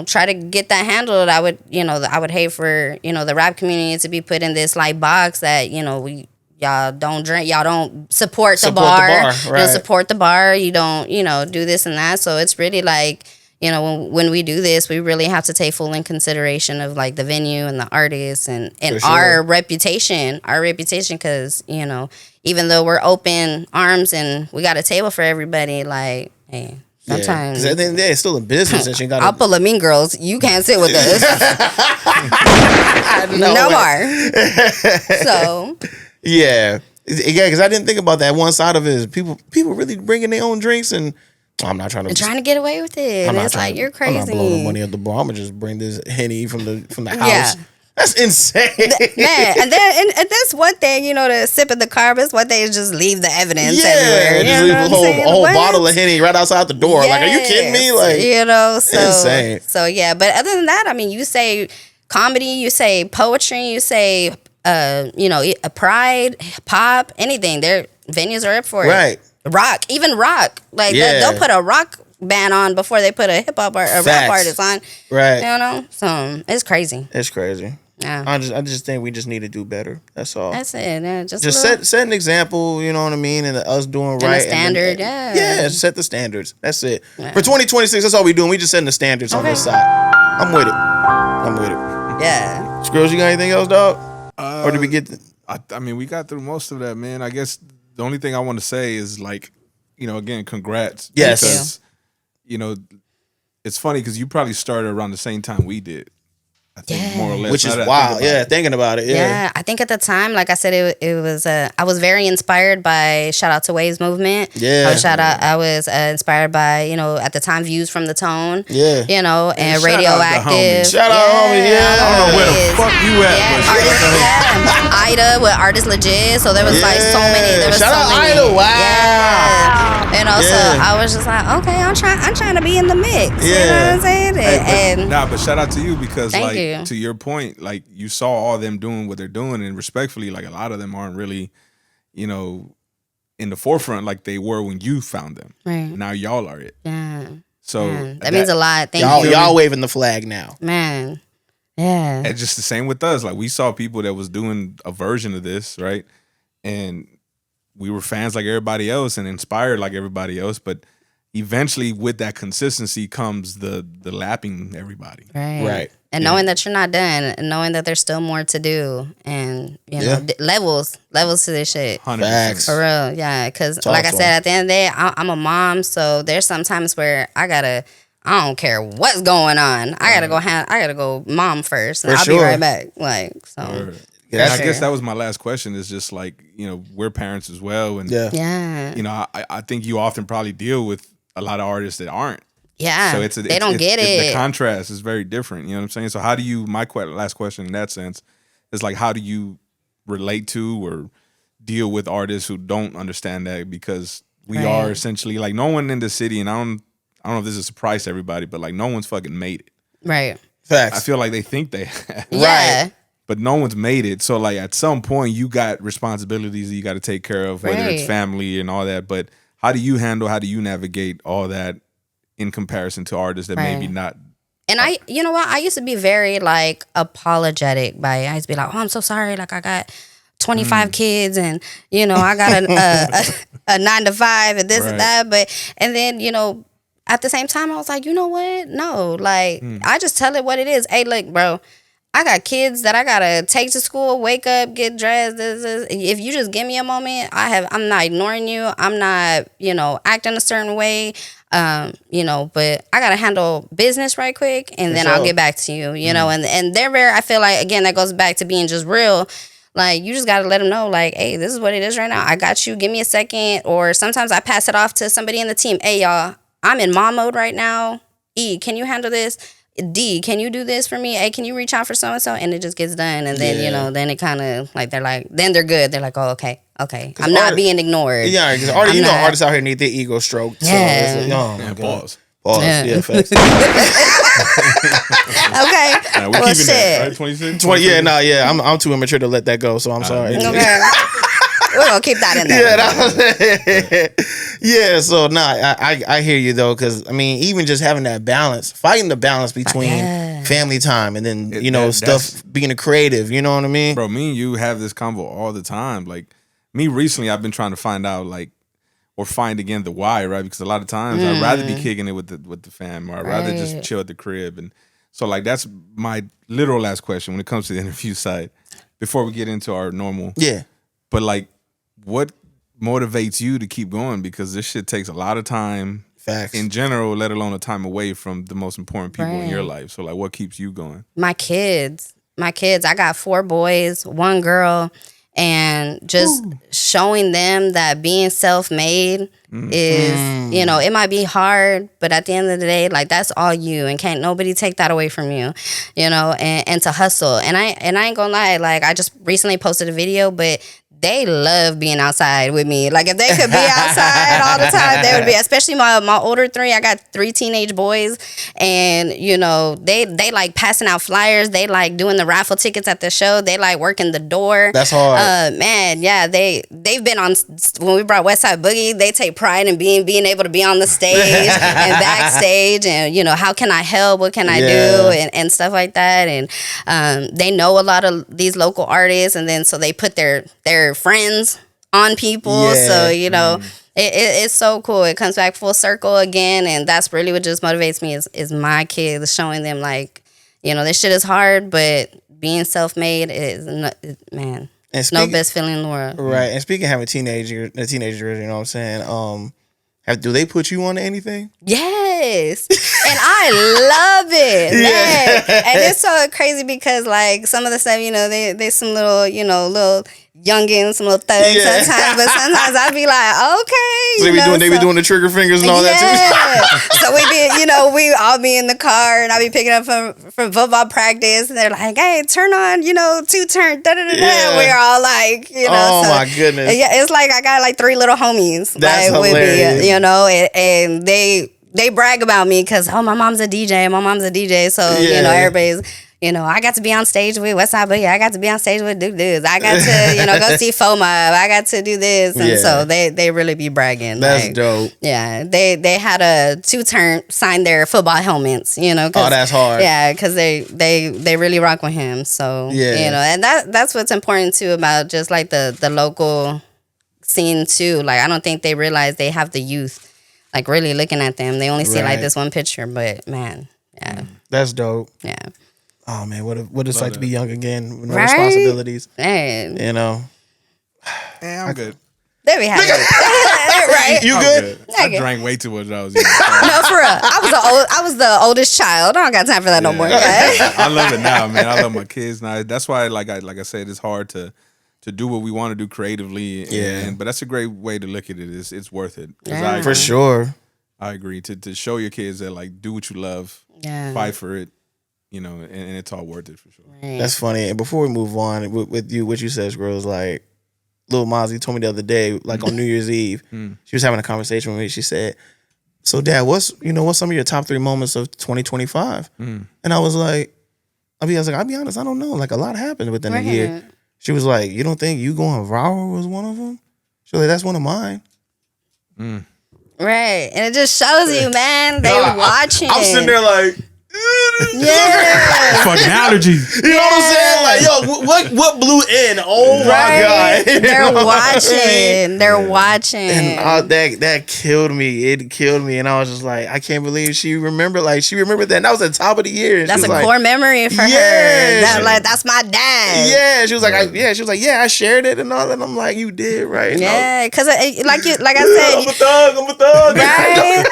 [SPEAKER 2] try to get that handled. I would hate for, the rap community to be put in this box that, y'all don't drink, y'all don't support the bar.
[SPEAKER 1] Right.
[SPEAKER 2] You don't support the bar. You don't, do this and that. So it's really when we do this, we really have to take full in consideration of the venue and the artists and our reputation, because, even though we're open arms and we got a table for everybody, hey, sometimes.
[SPEAKER 1] Because at the end of the day, it's still a business. And
[SPEAKER 2] I'll pull a Mean Girls. You can't sit with us. No more. So.
[SPEAKER 1] Yeah, because I didn't think about that. One side of it is people really bringing their own drinks, and I'm not trying to
[SPEAKER 2] get away with it. And it's you're crazy.
[SPEAKER 1] I'm not blowing money at the bar. I'm gonna just bring this Henny from the house. Yeah. That's insane.
[SPEAKER 2] Man, and that's one thing, to sip in the car, but one thing is just leave the evidence everywhere.
[SPEAKER 1] Just leave a whole bottle of Henny right outside the door. Yes. Are you kidding me?
[SPEAKER 2] So
[SPEAKER 1] insane.
[SPEAKER 2] So yeah, but other than that, you say comedy, you say poetry, you say a pride, pop, anything. Their venues are up for it.
[SPEAKER 1] Right.
[SPEAKER 2] Rock, even rock. They'll put a rock band on before they put a hip hop or a rap artist on.
[SPEAKER 1] Right.
[SPEAKER 2] So it's crazy.
[SPEAKER 1] It's crazy. Yeah. I just think we just need to do better. That's all.
[SPEAKER 2] That's it. Yeah, just
[SPEAKER 1] set an example, you know what I mean, and us doing right.
[SPEAKER 2] And the standard,
[SPEAKER 1] Yeah, set the standards. That's it. Yeah. For 2026, that's all we doing. We just setting the standards on this side. I'm with it.
[SPEAKER 2] Yeah.
[SPEAKER 1] Skrills, you got anything else, dog? Or did we get?
[SPEAKER 4] We got through most of that, man. I guess the only thing I want to say is again, congrats.
[SPEAKER 1] Yes.
[SPEAKER 4] Because, it's funny because you probably started around the same time we did. I think more or less.
[SPEAKER 1] Which is wild. Yeah, thinking about it.
[SPEAKER 2] Yeah, I think at the time, like I said, it was. I was very inspired by shout out to Waves Movement.
[SPEAKER 1] Yeah.
[SPEAKER 2] I was inspired by at the time Views from the Tone.
[SPEAKER 1] Yeah.
[SPEAKER 2] And Radioactive.
[SPEAKER 1] Shout out homie. Yeah.
[SPEAKER 4] I don't know where the fuck you at.
[SPEAKER 2] Ida with Artist Legit. So there was so many. There was
[SPEAKER 1] shout out Ida. Wow.
[SPEAKER 2] Yeah. You know, so I was just like, okay, I'm trying to be in the mix. You know what I'm saying?
[SPEAKER 4] But shout out to you because
[SPEAKER 2] Thank
[SPEAKER 4] like
[SPEAKER 2] you.
[SPEAKER 4] to your point, like you saw all them doing what they're doing, and respectfully, like a lot of them aren't really, you know, in the forefront like they were when you found them.
[SPEAKER 2] Right.
[SPEAKER 4] Now y'all are it.
[SPEAKER 2] Yeah.
[SPEAKER 4] So
[SPEAKER 2] Man, that means a lot. Thank you.
[SPEAKER 1] Y'all waving the flag now.
[SPEAKER 2] Man. Yeah.
[SPEAKER 4] And just the same with us. Like we saw people that was doing a version of this, right? And we were fans like everybody else and inspired like everybody else. But eventually with that consistency comes the lapping everybody.
[SPEAKER 2] Right. And knowing that you're not done, and knowing that there's still more to do, and you know levels to this shit.
[SPEAKER 4] 100%.
[SPEAKER 1] Facts.
[SPEAKER 2] For real, yeah. Because like I said, at the end of the day, I'm a mom, so there's some times where I don't care what's going on. I gotta go mom first, and I'll be right back. Like so.
[SPEAKER 4] And I guess that was my last question. Is just like, you know, we're parents as well, and you know, I think you often probably deal with a lot of artists that aren't.
[SPEAKER 2] Yeah,
[SPEAKER 4] so
[SPEAKER 2] they don't get it.
[SPEAKER 4] The contrast is very different. You know what I'm saying? So how do you? My last question in that sense is like, how do you relate to or deal with artists who don't understand that? Because we are essentially like no one in the city, and I don't know if this is a surprise to everybody, but like no one's fucking made it.
[SPEAKER 2] Right.
[SPEAKER 1] Facts.
[SPEAKER 4] I feel like they think they have.
[SPEAKER 2] Yeah.
[SPEAKER 1] Right.
[SPEAKER 4] But no one's made it. So like at some point you got responsibilities that you got to take care of, whether it's family and all that. But how do you navigate all that in comparison to artists that maybe not?
[SPEAKER 2] And you know what? I used to be very like apologetic by it. I used to be like, oh, I'm so sorry. Like I got 25 kids and, you know, I got a 9 to 5 and this and that. And then, you know, at the same time, I was like, you know what? No, like I just tell it what it is. Hey, look, bro. I got kids that I gotta take to school, wake up, get dressed. If you just give me a moment, I'm not ignoring you. I'm not, you know, acting a certain way. You know, but I gotta handle business right quick, and then I'll get back to you. You know, and they're very. I feel like again that goes back to being just real. Like you just gotta let them know, like, hey, this is what it is right now. I got you. Give me a second. Or sometimes I pass it off to somebody in the team. Hey, y'all, I'm in mom mode right now. E, can you handle this? D, can you do this for me? Hey, can you reach out for so and so? And it just gets done, and then you know, then it kind of like then they're good. They're like, oh, okay, I'm not being ignored.
[SPEAKER 1] Yeah, because artists out here need their ego stroked.
[SPEAKER 2] Yeah.
[SPEAKER 1] So
[SPEAKER 4] pause.
[SPEAKER 1] Yeah, facts.
[SPEAKER 2] Okay.
[SPEAKER 4] We're
[SPEAKER 2] Well,
[SPEAKER 4] keeping
[SPEAKER 2] shit.
[SPEAKER 4] that, right? 26?
[SPEAKER 1] 20, I'm too immature to let that go, so I'm sorry.
[SPEAKER 2] Okay. We're gonna keep that in there.
[SPEAKER 1] Yeah, so I hear you though, because I mean, even just having that balance, fighting the balance between family time and then stuff being a creative, you know what I mean?
[SPEAKER 4] Bro, me and you have this convo all the time. Like me recently, I've been trying to find out or find again the why, right? Because a lot of times I'd rather be kicking it with the fam, or I'd rather just chill at the crib. And so like that's my literal last question when it comes to the interview side. Before we get into our normal, but like, what motivates you to keep going? Because this shit takes a lot of time.
[SPEAKER 1] Facts.
[SPEAKER 4] In general, let alone a time away from the most important people in your life. So like, what keeps you going?
[SPEAKER 2] My kids. I got 4 boys, 1 girl, and just showing them that being self-made is, you know, it might be hard, but at the end of the day, like that's all you, and can't nobody take that away from you, you know, and to hustle. And I ain't gonna lie, like I just recently posted a video, but they love being outside with me. Like if they could be outside all the time, they would be. Especially my older 3. I got 3 teenage boys, and you know they like passing out flyers. They like doing the raffle tickets at the show. They like working the door.
[SPEAKER 1] That's hard.
[SPEAKER 2] Man, yeah. They've been on when we brought Westside Boogie. They take pride in being able to be on the stage and backstage, and you know how can I help? What can I do? And stuff like that. And they know a lot of these local artists, and then so they put their friends on people, so you know it's so cool. It comes back full circle again, and that's really what just motivates me is my kids, showing them like, you know, this shit is hard, but being self-made is man, it's no best feeling in the world.
[SPEAKER 1] Right. And speaking of having teenagers, you know what I'm saying? Do they put you on to anything?
[SPEAKER 2] Yes. And I love it. Man. And it's so crazy because like some of the stuff, you know, they some little, you know, little youngins, some little thugs sometimes, but sometimes I'd be like, okay.
[SPEAKER 1] So they be doing the trigger fingers and all that too.
[SPEAKER 2] So we be, we all be in the car and I be picking up from football practice and they're like, hey, turn on, 2-turn, da-da-da-da. We're all like,
[SPEAKER 1] Oh my goodness.
[SPEAKER 2] Yeah, it's like I got like 3 little homies.
[SPEAKER 1] That's
[SPEAKER 2] hilarious.
[SPEAKER 1] hilarious.
[SPEAKER 2] And they brag about me because, my mom's a DJ. So, everybody's, I got to be on stage with Westside Boogie. I got to be on stage with Duke Dudes. I got to, go see FOMA. I got to do this. And so they really be bragging.
[SPEAKER 1] That's dope.
[SPEAKER 2] Yeah. They had a 2-turn sign their football helmets, Oh,
[SPEAKER 1] that's hard.
[SPEAKER 2] Yeah, because they really rock with him. So, and that's what's important too about just like the local scene too. Like, I don't think they realize they have the youth like really looking at them. They only see like this one picture, but man, yeah.
[SPEAKER 1] That's dope.
[SPEAKER 2] Yeah.
[SPEAKER 1] Oh man, what it's like to be young again with no
[SPEAKER 2] Right?
[SPEAKER 1] responsibilities.
[SPEAKER 2] Man.
[SPEAKER 1] Yeah,
[SPEAKER 4] I'm good.
[SPEAKER 2] There we have it. Right.
[SPEAKER 1] You
[SPEAKER 4] I'm
[SPEAKER 1] good?
[SPEAKER 4] I drank way too much when I was young.
[SPEAKER 2] No, for real. I was the oldest child. I don't got time for that no more.
[SPEAKER 4] I love it now, man. I love my kids now. That's why, like I said, it's hard to do what we want to do creatively. But that's a great way to look at it. It's worth it.
[SPEAKER 1] For sure.
[SPEAKER 4] I agree. To show your kids that like do what you love, fight for it, and it's all worth it for sure.
[SPEAKER 2] Right.
[SPEAKER 1] That's funny. And before we move on with you, what you said, girls, like Lil Mazi told me the other day, like on New Year's Eve, she was having a conversation with me. She said, "So, Dad, what's some of your top 3 moments of 2025?" And I was like, I'll be honest, I don't know. Like a lot happened within a year. She was like, "You don't think you going viral was one of them?" She was like, "That's one of mine."
[SPEAKER 2] Right. And it just shows you, man, they watching.
[SPEAKER 1] I'm sitting there like,
[SPEAKER 2] yeah.
[SPEAKER 4] Fucking allergies.
[SPEAKER 1] You know what I'm saying? Like, yo, what blew in? Oh my God.
[SPEAKER 2] They're watching. They're watching.
[SPEAKER 1] And that killed me. It killed me. And I was just like, I can't believe she remembered that. And that was the top of the year. And
[SPEAKER 2] that's a
[SPEAKER 1] like,
[SPEAKER 2] core memory for her. That's my dad.
[SPEAKER 1] Yeah. She was like, I shared it and all that. And I'm like, you did, right?
[SPEAKER 2] Yeah, because like I said,
[SPEAKER 1] I'm a thug.
[SPEAKER 2] Right?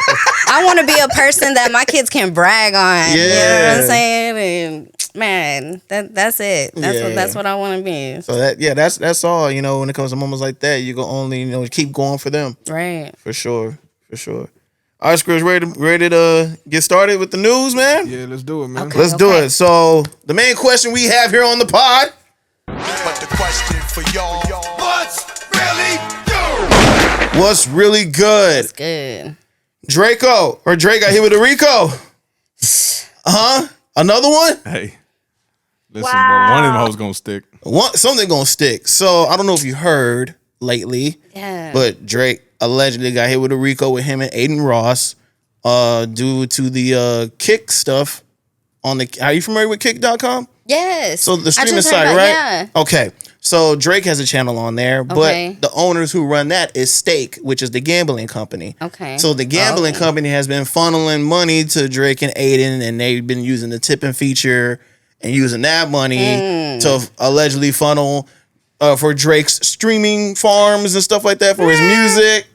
[SPEAKER 2] I want to be a person that my kids can brag on.
[SPEAKER 1] Yeah.
[SPEAKER 2] You know what I'm saying? And man, that's it. That's what I want to be.
[SPEAKER 1] So that's all, when it comes to moments like that, you can only, keep going for them.
[SPEAKER 2] Right.
[SPEAKER 1] For sure. All right, Scrooge, ready to get started with the news, man?
[SPEAKER 4] Yeah, let's do it, man.
[SPEAKER 2] Okay.
[SPEAKER 1] Let's do it. So the main question we have here on the pod.
[SPEAKER 5] But the question for y'all, what's really good?
[SPEAKER 2] It's good.
[SPEAKER 1] Drake got hit with a Rico. Another one?
[SPEAKER 4] Hey, listen, bro, one of them hoes gonna stick.
[SPEAKER 1] Something gonna stick. So I don't know if you heard lately, but Drake allegedly got hit with a Rico with him and Aiden Ross due to the Kick stuff on the. Are you familiar with Kick.com?
[SPEAKER 2] Yes.
[SPEAKER 1] So the streaming site, right?
[SPEAKER 2] Yeah.
[SPEAKER 1] Okay. So Drake has a channel on there,
[SPEAKER 2] Okay.
[SPEAKER 1] but the owners who run that is Stake, which is the gambling company.
[SPEAKER 2] Okay.
[SPEAKER 1] So the gambling company has been funneling money to Drake and Aiden, and they've been using the tipping feature and using that money to allegedly funnel for Drake's streaming farms and stuff like that for his music.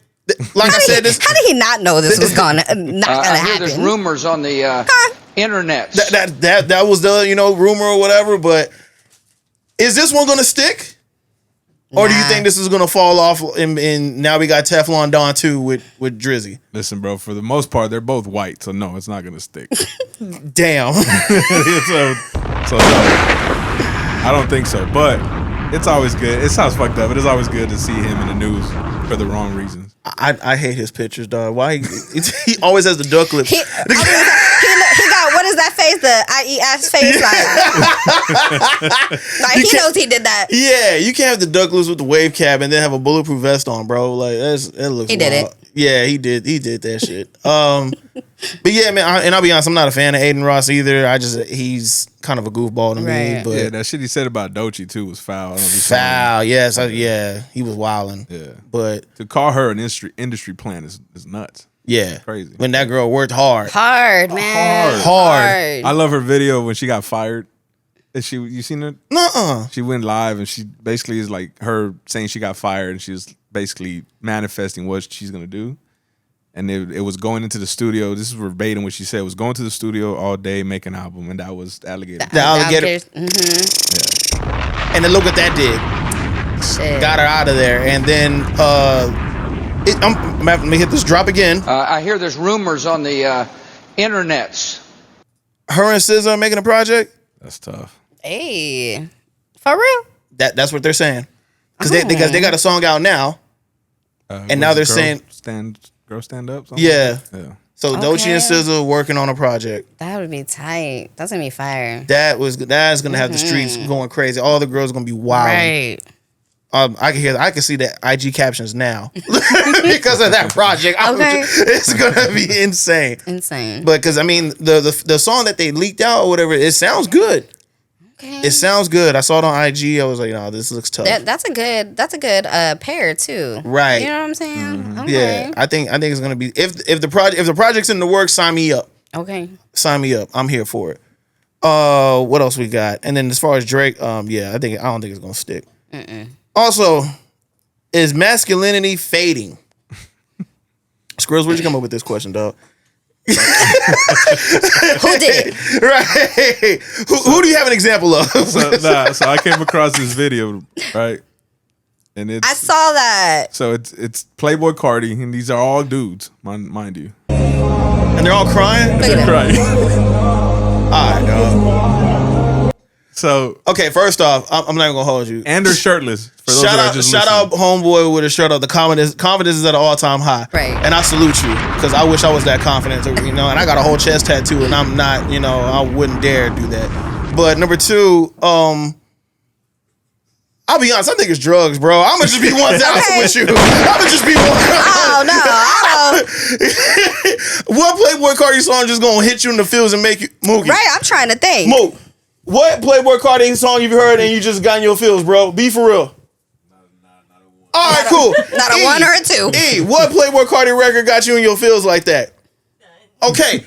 [SPEAKER 1] Like I said,
[SPEAKER 2] how did he not know this was not gonna
[SPEAKER 6] I hear
[SPEAKER 2] happen?
[SPEAKER 6] there's rumors on the internet.
[SPEAKER 1] That was the rumor or whatever. But is this one gonna stick, or do you think this is gonna fall off? And now we got Teflon Don too with Drizzy.
[SPEAKER 4] Listen, bro, for the most part, they're both white, so no, it's not gonna stick.
[SPEAKER 1] Damn.
[SPEAKER 4] so no, I don't think so. But it's always good. It sounds fucked up, but it's always good to see him in the news for the wrong reasons.
[SPEAKER 1] I hate his pictures, dog. Why he always has the duck lips.
[SPEAKER 2] He got, what is that face? The Ayye ass face, like he knows he did that.
[SPEAKER 1] Yeah, you can't have the duck lips with the wave cap and then have a bulletproof vest on, bro. Like that looks.
[SPEAKER 2] He did it.
[SPEAKER 1] Yeah, he did that shit. But yeah, man. And I'll be honest, I'm not a fan of Aiden Ross either. he's kind of a goofball to me. But
[SPEAKER 4] yeah, that shit he said about Doechii too was foul. I don't know if you saw
[SPEAKER 1] foul. Yes, he was wilding.
[SPEAKER 4] Yeah,
[SPEAKER 1] but
[SPEAKER 4] to call her an industry plant is nuts.
[SPEAKER 1] Yeah,
[SPEAKER 4] crazy.
[SPEAKER 1] When that girl worked hard,
[SPEAKER 2] man,
[SPEAKER 1] hard.
[SPEAKER 4] I love her video when she got fired. You seen her?
[SPEAKER 1] Nuh-uh.
[SPEAKER 4] She went live and she basically is like her saying she got fired and she was basically manifesting what she's gonna do. And it was going into the studio. This is verbatim what she said. It was going to the studio all day, make an album, and that was Alligator.
[SPEAKER 1] The Alligator.
[SPEAKER 2] Mm-hmm.
[SPEAKER 1] Yeah. And then look what that did.
[SPEAKER 2] Shit.
[SPEAKER 1] got her out of there, and then let me hit this drop again.
[SPEAKER 6] I hear there's rumors on the internets.
[SPEAKER 1] Her and SZA are making a project.
[SPEAKER 4] That's tough.
[SPEAKER 2] Hey, for real?
[SPEAKER 1] That's what they're saying. Because they got a song out now, and now they're saying
[SPEAKER 4] stand up.
[SPEAKER 1] Yeah.
[SPEAKER 4] Yeah.
[SPEAKER 1] So Doechii and SZA are working on a project.
[SPEAKER 2] That would be tight. That's gonna be fire.
[SPEAKER 1] That's gonna have the streets going crazy. All the girls are gonna be wild.
[SPEAKER 2] Right.
[SPEAKER 1] I can see the IG captions now because of that project.
[SPEAKER 2] Okay.
[SPEAKER 1] It's gonna be insane.
[SPEAKER 2] Insane.
[SPEAKER 1] But because I mean the song that they leaked out or whatever, it sounds good.
[SPEAKER 2] Okay.
[SPEAKER 1] It sounds good. I saw it on IG. I was like, no, this looks tough.
[SPEAKER 2] That's a good pair too.
[SPEAKER 1] Right.
[SPEAKER 2] You know what I'm saying? Okay.
[SPEAKER 1] Yeah, I think it's gonna be if the project's in the works, sign me up.
[SPEAKER 2] Okay.
[SPEAKER 1] Sign me up. I'm here for it. What else we got? And then as far as Drake, I don't think it's gonna stick. Also, is masculinity fading? Squirrels, where'd you come up with this question, dog?
[SPEAKER 2] Who did it?
[SPEAKER 1] Right. Who do you have an example of?
[SPEAKER 4] So I came across this video, right? And I
[SPEAKER 2] saw that.
[SPEAKER 4] So it's Playboy Cardi, and these are all dudes, mind you.
[SPEAKER 1] And they're all crying?
[SPEAKER 4] They're crying.
[SPEAKER 1] All right, dog.
[SPEAKER 4] So
[SPEAKER 1] okay, first off, I'm not gonna hold you.
[SPEAKER 4] And they're shirtless. For those
[SPEAKER 1] shout out, homeboy with a shirt up. The confidence is at an all time high.
[SPEAKER 2] Right.
[SPEAKER 1] And I salute you because I wish I was that confident. And I got a whole chest tattoo, and I'm not. I wouldn't dare do that. But number two, I'll be honest. I think it's drugs, bro. I'm gonna just be 1,000 with you. I'm gonna just be 1,000.
[SPEAKER 2] Oh no!
[SPEAKER 1] What Playboy Cardi song just gonna hit you in the feels and make you Mookie?
[SPEAKER 2] Right. I'm trying to think.
[SPEAKER 1] Mook. What Playboy Cardi song you've heard and you just got in your feels, bro? Be for real. All right, cool.
[SPEAKER 2] Not a one or a two.
[SPEAKER 1] What Playboy Cardi record got you in your feels like that? Okay.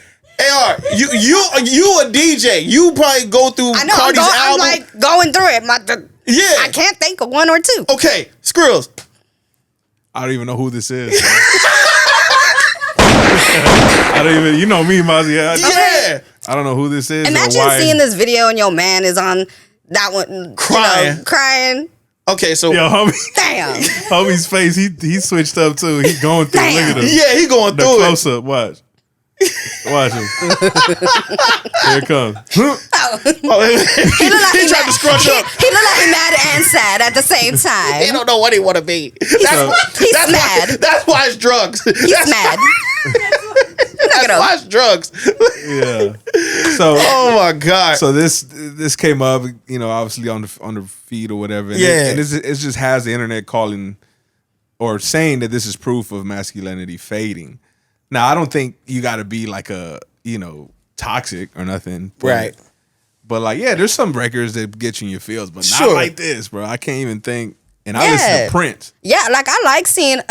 [SPEAKER 1] AR, you a DJ. You probably go through Cardi's album.
[SPEAKER 2] I'm like going through it.
[SPEAKER 1] Yeah.
[SPEAKER 2] I can't think of one or two.
[SPEAKER 1] Okay, Squirrels.
[SPEAKER 4] I don't even know who this is. I don't even. You know me, Mazi.
[SPEAKER 1] Yeah.
[SPEAKER 4] I don't know who this is.
[SPEAKER 2] Imagine seeing this video and your man is on that one
[SPEAKER 1] crying.
[SPEAKER 2] Crying.
[SPEAKER 1] Okay, so
[SPEAKER 4] homie.
[SPEAKER 2] Damn.
[SPEAKER 4] Homie's face, he switched up too. He going through.
[SPEAKER 2] Damn.
[SPEAKER 4] Look at him.
[SPEAKER 1] Yeah, he going through
[SPEAKER 4] close up. Watch. Watch him. Here it comes.
[SPEAKER 2] He
[SPEAKER 1] tried to scrunch up.
[SPEAKER 2] He looked like he mad and sad at the same time.
[SPEAKER 1] He don't know what he want to be.
[SPEAKER 2] He's mad.
[SPEAKER 1] That's why it's drugs.
[SPEAKER 2] He's mad.
[SPEAKER 1] That's why it's drugs.
[SPEAKER 4] Yeah. So.
[SPEAKER 1] Oh my god.
[SPEAKER 4] So this came up, obviously on the feed or whatever. And it just has the internet calling or saying that this is proof of masculinity fading. Now, I don't think you got to be like toxic or nothing.
[SPEAKER 1] Right.
[SPEAKER 4] But there's some records that get you in your feels, but not like this, bro. I can't even think. And I listen to Prince.
[SPEAKER 2] Yeah, I like seeing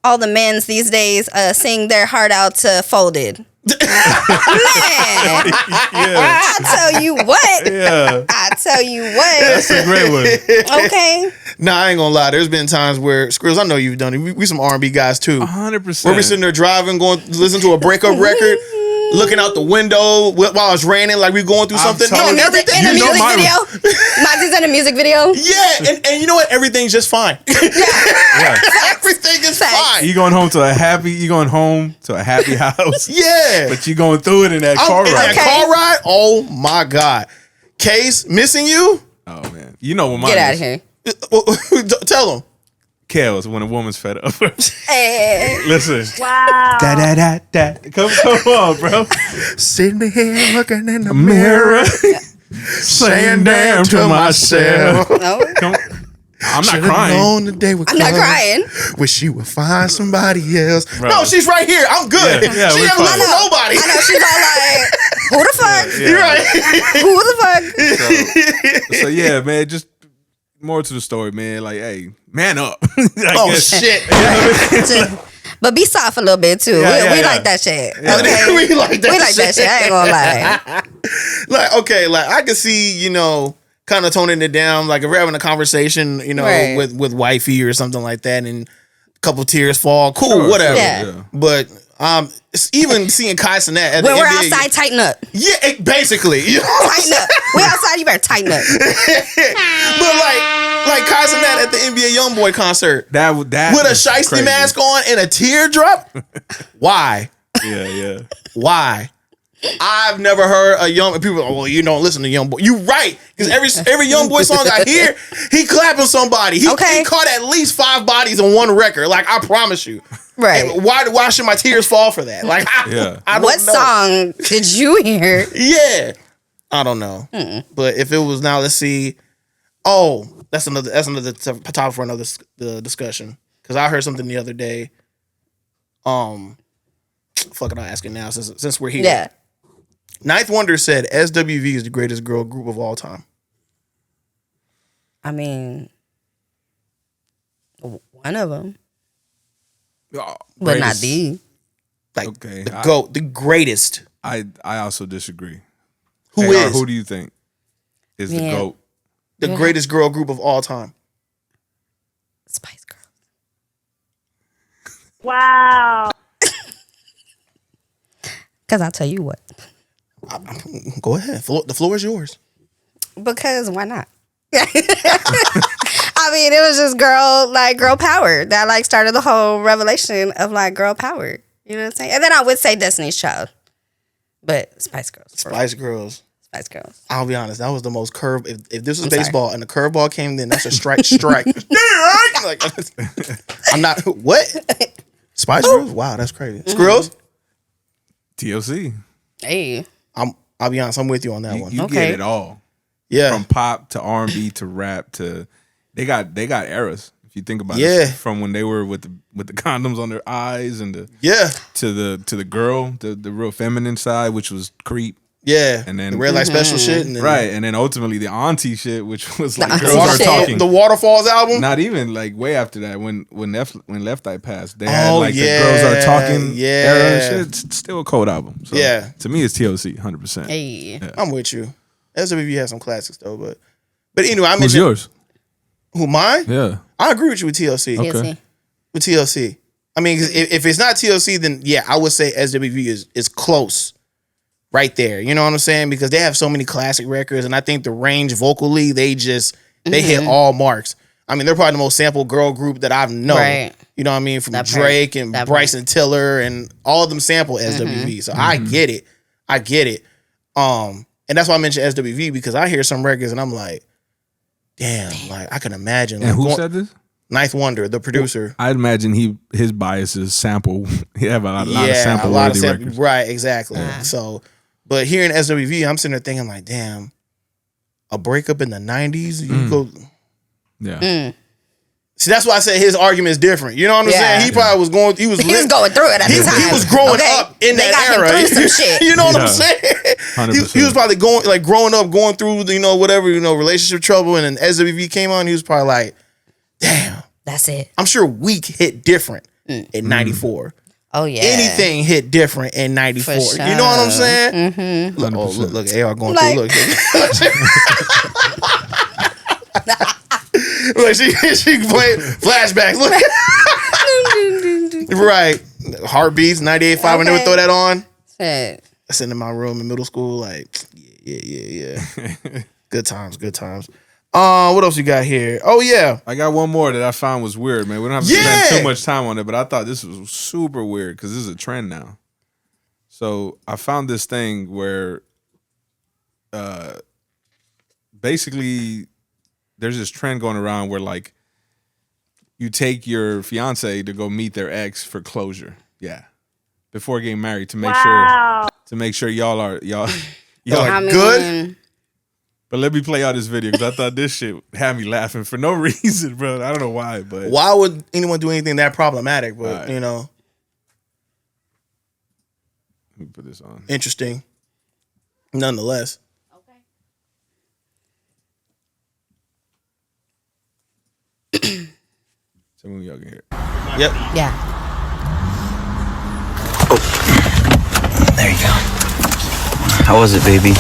[SPEAKER 2] all the men's these days sing their heart out to Folded. Man, I tell you what.
[SPEAKER 4] Yeah.
[SPEAKER 2] I tell you what.
[SPEAKER 4] That's a great one.
[SPEAKER 2] Okay.
[SPEAKER 1] Nah, I ain't gonna lie. There's been times where Squirrels, I know you've done it. We some R&B guys too.
[SPEAKER 4] 100%.
[SPEAKER 1] Where we sitting there driving, going listen to a breakup record, looking out the window while it's raining, like we going through something.
[SPEAKER 2] In a music video. Mazi's in a music video.
[SPEAKER 1] Yeah, and you know what? Everything's just fine.
[SPEAKER 2] Yeah.
[SPEAKER 1] Everything is fine.
[SPEAKER 4] You going home to a happy house.
[SPEAKER 1] Yeah.
[SPEAKER 4] But you going through it in that car ride.
[SPEAKER 1] That car ride? Oh my God. Case, missing you?
[SPEAKER 4] Oh man. You know what mine
[SPEAKER 2] Get out of here.
[SPEAKER 1] Tell him.
[SPEAKER 4] Kales, when a woman's fed up.
[SPEAKER 2] Hey.
[SPEAKER 4] Listen.
[SPEAKER 7] Wow.
[SPEAKER 4] Da da da da. Come on, bro.
[SPEAKER 1] Sitting here looking in the
[SPEAKER 4] Mirror. Saying damn to myself.
[SPEAKER 2] No.
[SPEAKER 4] I'm not crying.
[SPEAKER 2] I'm not crying.
[SPEAKER 1] Wish you would find somebody else.
[SPEAKER 4] Bro.
[SPEAKER 1] No, she's right here. I'm good.
[SPEAKER 4] Yeah,
[SPEAKER 1] she ain't looking for nobody.
[SPEAKER 2] I know. She's all like, who the fuck?
[SPEAKER 1] You're right.
[SPEAKER 2] Who the fuck?
[SPEAKER 4] So yeah, man, just more to the story, man. Like, hey, man up.
[SPEAKER 1] Shit.
[SPEAKER 2] But be soft a little bit too.
[SPEAKER 4] Yeah,
[SPEAKER 2] we like that shit.
[SPEAKER 4] Yeah.
[SPEAKER 2] Okay?
[SPEAKER 1] We like that shit.
[SPEAKER 2] I ain't gonna lie.
[SPEAKER 1] I can see, kind of toning it down. Like if we're having a conversation,
[SPEAKER 2] Right.
[SPEAKER 1] with wifey or something like that, and a couple tears fall. Cool,
[SPEAKER 4] Sure,
[SPEAKER 1] whatever.
[SPEAKER 2] Yeah.
[SPEAKER 1] But it's even seeing Kai Cenat at
[SPEAKER 2] When
[SPEAKER 1] the
[SPEAKER 2] we're
[SPEAKER 1] NBA,
[SPEAKER 2] outside, tighten up.
[SPEAKER 1] Yeah, basically.
[SPEAKER 2] Tighten up. We outside, you better tighten up.
[SPEAKER 1] But Like Kaiser Nat at the NBA YoungBoy concert.
[SPEAKER 4] That
[SPEAKER 1] with a shiesty
[SPEAKER 4] crazy.
[SPEAKER 1] mask on and a teardrop? Why?
[SPEAKER 4] Yeah.
[SPEAKER 1] Why? I've never heard a young people. Oh, well, you don't listen to YoungBoy. You right? Because every YoungBoy song I hear, he clapping somebody. He caught at least 5 bodies on one record. Like I promise you.
[SPEAKER 2] Right.
[SPEAKER 1] And why should my tears fall for that? Like I don't
[SPEAKER 2] what
[SPEAKER 1] know.
[SPEAKER 2] song did you hear?
[SPEAKER 1] Yeah, I don't know. But if it was now, let's see. Oh, that's another topic for another discussion. Because I heard something the other day. Fuck it, I'll ask it now since we're here.
[SPEAKER 2] Yeah.
[SPEAKER 1] Ninth Wonder said SWV is the greatest girl group of all time.
[SPEAKER 2] I mean, one of them, but not the.
[SPEAKER 1] Like
[SPEAKER 4] Okay,
[SPEAKER 1] the GOAT, the greatest.
[SPEAKER 4] I also disagree.
[SPEAKER 1] Who
[SPEAKER 4] Hey,
[SPEAKER 1] is?
[SPEAKER 4] who do you think is the GOAT?
[SPEAKER 1] The greatest girl group of all time.
[SPEAKER 2] Spice Girls.
[SPEAKER 7] Wow.
[SPEAKER 2] Because I'll tell you what.
[SPEAKER 1] Go ahead. The floor is yours.
[SPEAKER 2] Because why not? I mean, it was just girl power that like started the whole revelation of like girl power. You know what I'm saying? And then I would say Destiny's Child, but Spice Girls.
[SPEAKER 1] Spice Girls.
[SPEAKER 2] Spice Girls.
[SPEAKER 1] I'll be honest. That was the most curve. If this was baseball and the curveball came, then that's a strike. Like, I'm not. What? Spice Girls? Wow, that's crazy. Skrills?
[SPEAKER 4] TLC.
[SPEAKER 2] Hey.
[SPEAKER 1] I'll be honest. I'm with you on that one.
[SPEAKER 4] You get it all.
[SPEAKER 1] Yeah.
[SPEAKER 4] From pop to R&B to rap to they got eras. If you think about
[SPEAKER 1] Yeah.
[SPEAKER 4] it, from when they were with the condoms on their eyes and to the girl, the real feminine side, which was creep.
[SPEAKER 1] Yeah,
[SPEAKER 4] and then
[SPEAKER 1] the red light special shit, and then,
[SPEAKER 4] right, and then ultimately the auntie shit, which was like
[SPEAKER 2] The
[SPEAKER 4] girls are talking.
[SPEAKER 1] The Waterfalls album.
[SPEAKER 4] Not even like way after that, when Left Eye passed, they had like the girls are talking era and shit. It's still a cold album. So
[SPEAKER 1] Yeah.
[SPEAKER 4] to me, it's TLC 100%.
[SPEAKER 2] Hey.
[SPEAKER 4] Yeah.
[SPEAKER 1] I'm with you. SWV has some classics though, but anyway, I
[SPEAKER 4] Who's
[SPEAKER 1] mentioned
[SPEAKER 4] yours?
[SPEAKER 1] Who mine?
[SPEAKER 4] Yeah,
[SPEAKER 1] I agree with you with TLC.
[SPEAKER 4] Okay.
[SPEAKER 1] With TLC, I mean, 'cause if it's not TLC, then yeah, I would say SWV is close. Right there, you know what I'm saying? Because they have so many classic records, and I think the range vocally, they hit all marks. I mean, they're probably the most sampled girl group that I've known.
[SPEAKER 2] Right.
[SPEAKER 1] You know what I mean? From
[SPEAKER 2] That
[SPEAKER 1] Drake
[SPEAKER 2] part.
[SPEAKER 1] and
[SPEAKER 2] That
[SPEAKER 1] Bryson Tiller and all of them sample SWV. So I get it. And that's why I mentioned SWV, because I hear some records and I'm like, damn, like I can imagine.
[SPEAKER 4] And
[SPEAKER 1] like,
[SPEAKER 4] who said this?
[SPEAKER 1] Ninth Wonder, the producer.
[SPEAKER 4] I'd imagine his bias is sample. He have a lot of sample worthy records.
[SPEAKER 1] Right, exactly. So, but hearing SWV, I'm sitting there thinking like, damn, a breakup in the 90s, you go.
[SPEAKER 4] Yeah.
[SPEAKER 1] See, that's why I said his argument is different. You know what I'm saying? He probably was going. He was going through it
[SPEAKER 2] at the time.
[SPEAKER 1] He was growing up in
[SPEAKER 2] They
[SPEAKER 1] that
[SPEAKER 2] got him
[SPEAKER 1] era.
[SPEAKER 2] through some shit.
[SPEAKER 1] You know what I'm saying?
[SPEAKER 4] 100%.
[SPEAKER 1] He was probably growing up, going through whatever relationship trouble, and then SWV came on. He was probably like, damn,
[SPEAKER 2] that's it.
[SPEAKER 1] I'm sure Weak hit different in '94.
[SPEAKER 2] Oh yeah,
[SPEAKER 1] anything hit different in '94.
[SPEAKER 2] Sure.
[SPEAKER 1] You know what I'm saying?
[SPEAKER 2] Mm-hmm.
[SPEAKER 1] Look, AR going through. Look, she playing flashbacks. Look, right, Heartbeats 98.5. When they would throw that on, I sat in my room in middle school. Like, yeah. Good times. What else you got here? Oh yeah,
[SPEAKER 4] I got one more that I found was weird, man. We don't have to spend too much time on it, but I thought this was super weird because this is a trend now. So I found this thing where basically there's this trend going around where like you take your fiance to go meet their ex for closure. Yeah. Before getting married to make sure y'all are
[SPEAKER 1] good.
[SPEAKER 4] But let me play out this video because I thought this shit had me laughing for no reason, bro. I don't know why, but
[SPEAKER 1] why would anyone do anything that problematic? But
[SPEAKER 4] Let me put this on.
[SPEAKER 1] Interesting. Nonetheless.
[SPEAKER 4] Okay. Tell me when y'all can hear it.
[SPEAKER 1] Yep.
[SPEAKER 2] Yeah.
[SPEAKER 8] Oh. There you go. How was it, baby?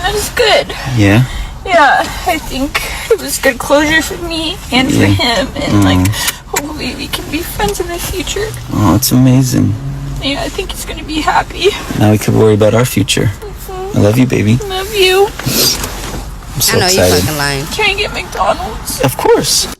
[SPEAKER 9] It was good.
[SPEAKER 8] Yeah?
[SPEAKER 9] Yeah, I think it was good closure for me and for him, and like hopefully we can be friends in the future.
[SPEAKER 8] Oh, it's amazing.
[SPEAKER 9] Yeah, I think he's gonna be happy.
[SPEAKER 8] Now we could worry about our future. I love you, baby.
[SPEAKER 9] Love you.
[SPEAKER 8] I'm so
[SPEAKER 2] I know you
[SPEAKER 8] excited.
[SPEAKER 2] fucking lying.
[SPEAKER 9] Can I get McDonald's?
[SPEAKER 8] Of course.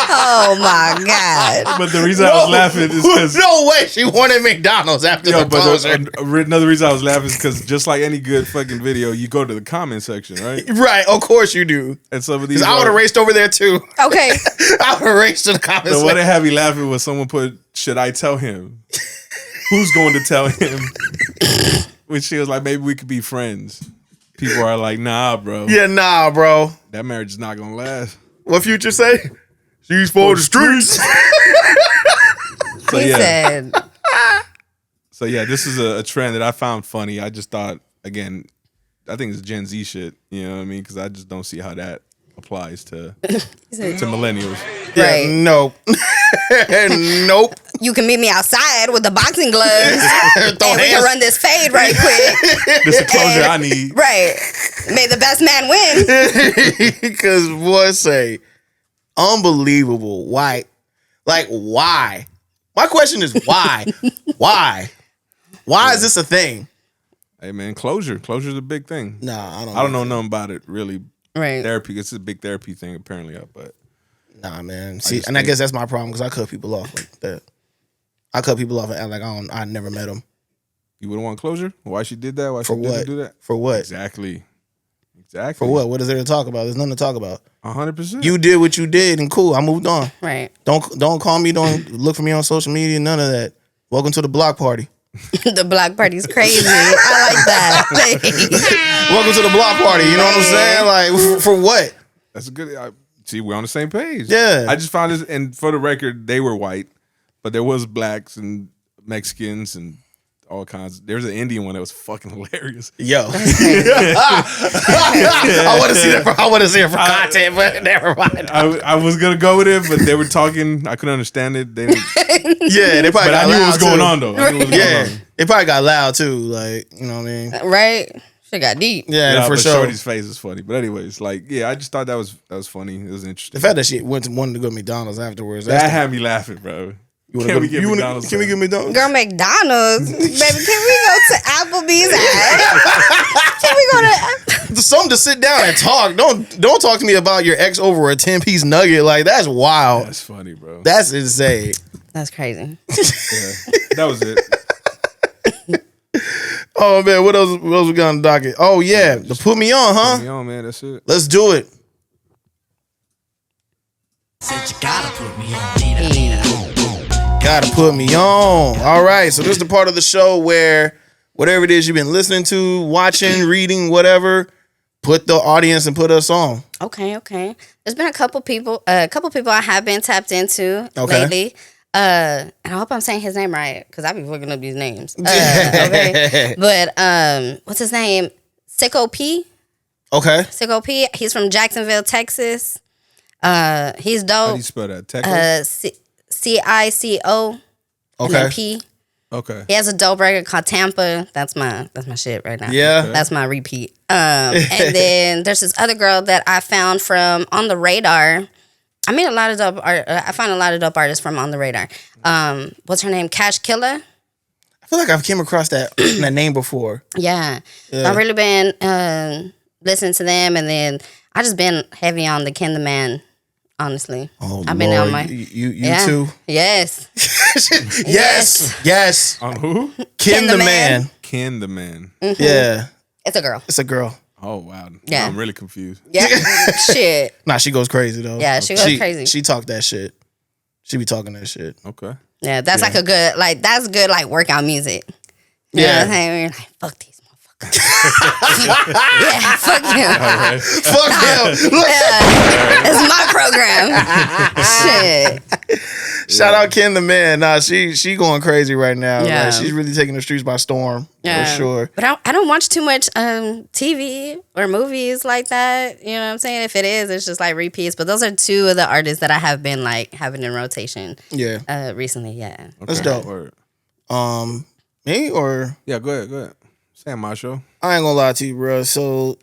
[SPEAKER 2] Oh my god.
[SPEAKER 4] But the reason I was laughing is because
[SPEAKER 1] No way she wanted McDonald's after the closure.
[SPEAKER 4] another reason I was laughing is because just like any good fucking video, you go to the comment section, right?
[SPEAKER 1] Right, of course you do.
[SPEAKER 4] And some of these,
[SPEAKER 1] I would have raced over there too.
[SPEAKER 2] Okay.
[SPEAKER 1] I would have raced to the comments.
[SPEAKER 4] So what they had me laughing was someone put, "Should I tell him?" Who's going to tell him? When she was like, "Maybe we could be friends." People are like, "Nah, bro.
[SPEAKER 1] Yeah, nah, bro.
[SPEAKER 4] That marriage is not gonna last."
[SPEAKER 1] What Future say? She's for the streets.
[SPEAKER 4] So
[SPEAKER 2] He
[SPEAKER 4] yeah,
[SPEAKER 2] said,
[SPEAKER 4] so yeah, this is a trend that I found funny. I just thought, again, I think it's Gen Z shit. You know what I mean? Because I just don't see how that applies to millennials.
[SPEAKER 1] Yeah,
[SPEAKER 2] right.
[SPEAKER 1] nope. Nope.
[SPEAKER 2] You can meet me outside with the boxing gloves. And we can run this fade right quick.
[SPEAKER 4] This is the closure I need.
[SPEAKER 2] Right. May the best man win.
[SPEAKER 1] Because boy say, unbelievable. Why? Like, why? My question is why? Why? Why is this a thing?
[SPEAKER 4] Hey man, closure. Closure's a big thing.
[SPEAKER 1] Nah,
[SPEAKER 4] I don't know nothing about it really.
[SPEAKER 2] Right.
[SPEAKER 4] Therapy. It's a big therapy thing apparently. But
[SPEAKER 1] Nah, man. See, and I guess that's my problem because I cut people off like that. I cut people off and act like I never met them.
[SPEAKER 4] you wouldn't want closure? Why she did that? Why
[SPEAKER 1] For
[SPEAKER 4] she
[SPEAKER 1] what?
[SPEAKER 4] didn't do that?
[SPEAKER 1] For what?
[SPEAKER 4] Exactly.
[SPEAKER 1] For what? What is there to talk about? There's nothing to talk about.
[SPEAKER 4] 100%.
[SPEAKER 1] You did what you did and cool. I moved on.
[SPEAKER 2] Right.
[SPEAKER 1] Don't call me. Don't look for me on social media. None of that. Welcome to the block party.
[SPEAKER 2] The block party's crazy. I like that.
[SPEAKER 1] Welcome to the block party. You know what I'm saying? Like for what?
[SPEAKER 4] That's a good. See, we're on the same page.
[SPEAKER 1] Yeah.
[SPEAKER 4] I just found this, and for the record, they were white, but there was blacks and Mexicans and all kinds. There's an Indian one that was fucking hilarious.
[SPEAKER 1] Yo. I want to see that. I want to see it for content, but never mind.
[SPEAKER 4] I was gonna go with it, but they were talking. I couldn't understand it. They didn't,
[SPEAKER 1] Yeah, they probably
[SPEAKER 4] but I
[SPEAKER 1] got
[SPEAKER 4] knew
[SPEAKER 1] loud
[SPEAKER 4] what was going
[SPEAKER 1] too.
[SPEAKER 4] on though. I knew what was
[SPEAKER 1] Yeah,
[SPEAKER 4] going on.
[SPEAKER 1] they probably got loud too. Like, you know what I mean?
[SPEAKER 2] Right. Shit got deep.
[SPEAKER 1] Yeah, for
[SPEAKER 4] but
[SPEAKER 1] sure.
[SPEAKER 4] Shorty's face is funny. But anyways, like, yeah, I just thought that was funny. It was interesting.
[SPEAKER 1] The fact that she wanted to go to McDonald's afterwards.
[SPEAKER 4] That had me laughing, bro. Can we get McDonald's?
[SPEAKER 1] Can we get McDonald's?
[SPEAKER 2] Girl, McDonald's. Baby, can we go to Applebee's? Can we go to...
[SPEAKER 1] Something to sit down and talk. Don't talk to me about your ex over a 10-piece nugget. Like, that's wild.
[SPEAKER 4] That's funny, bro.
[SPEAKER 1] That's insane.
[SPEAKER 2] That's crazy.
[SPEAKER 4] Yeah, that was it.
[SPEAKER 1] Oh man, what else we got on the docket? Oh yeah, the put me on, huh?
[SPEAKER 4] Put me on, man. That's it.
[SPEAKER 1] Let's do it.
[SPEAKER 8] Said you gotta put me on.
[SPEAKER 1] Gotta put me on. All right, so this is the part of the show where whatever it is you've been listening to, watching, reading, whatever, put the audience and put us on.
[SPEAKER 2] Okay. There's been a couple people I have been tapped into lately. And I hope I'm saying his name right because I be looking up these names. Okay. But what's his name? Sicko P.
[SPEAKER 1] Okay.
[SPEAKER 2] Sicko P. He's from Jacksonville, Texas. He's dope.
[SPEAKER 4] How do you spell that? Techo?
[SPEAKER 2] CICO. And
[SPEAKER 1] Okay.
[SPEAKER 2] then P.
[SPEAKER 4] Okay.
[SPEAKER 2] He has a dope record called Tampa. That's my shit right now.
[SPEAKER 1] Yeah.
[SPEAKER 2] That's my repeat. And then there's this other girl that I found from On the Radar. I mean, I find a lot of dope artists from On the Radar. What's her name? Cash Killer.
[SPEAKER 1] I feel like I've came across that name before.
[SPEAKER 2] Yeah. I've really been listening to them, and then I just been heavy on the Ken the Man. Honestly,
[SPEAKER 1] Oh,
[SPEAKER 2] I've been
[SPEAKER 1] Lord.
[SPEAKER 2] on my
[SPEAKER 1] you
[SPEAKER 2] yeah.
[SPEAKER 1] too.
[SPEAKER 2] Yes.
[SPEAKER 1] Yes.
[SPEAKER 4] On who?
[SPEAKER 1] Ken the man.
[SPEAKER 4] Ken the Man.
[SPEAKER 1] Yeah,
[SPEAKER 2] It's a girl.
[SPEAKER 1] it's a girl.
[SPEAKER 4] Oh wow.
[SPEAKER 2] Yeah.
[SPEAKER 4] I'm really confused.
[SPEAKER 2] Yeah. Shit.
[SPEAKER 1] Nah, she goes crazy though.
[SPEAKER 2] Yeah, she goes crazy.
[SPEAKER 1] She talk that shit. She be talking that shit.
[SPEAKER 4] Okay.
[SPEAKER 2] Yeah, that's like a good that's good workout music. You know what I'm saying? When you're like, fuck these motherfuckers. Yeah, fuck him.
[SPEAKER 4] All right.
[SPEAKER 1] Fuck him.
[SPEAKER 2] Yeah. It's my program. Shit.
[SPEAKER 1] Shout out Ken the man. Nah, she going crazy right now.
[SPEAKER 2] Yeah.
[SPEAKER 1] Like, she's really taking the streets by storm for sure.
[SPEAKER 2] But I don't watch too much TV or movies like that. You know what I'm saying? If it is, it's just like repeats. But those are two of the artists that I have been like having in rotation.
[SPEAKER 1] Yeah.
[SPEAKER 2] Recently, yeah.
[SPEAKER 1] That's dope.
[SPEAKER 4] Word.
[SPEAKER 1] Me or
[SPEAKER 4] Yeah, go ahead. Say my show.
[SPEAKER 1] I ain't gonna lie to you, bro. So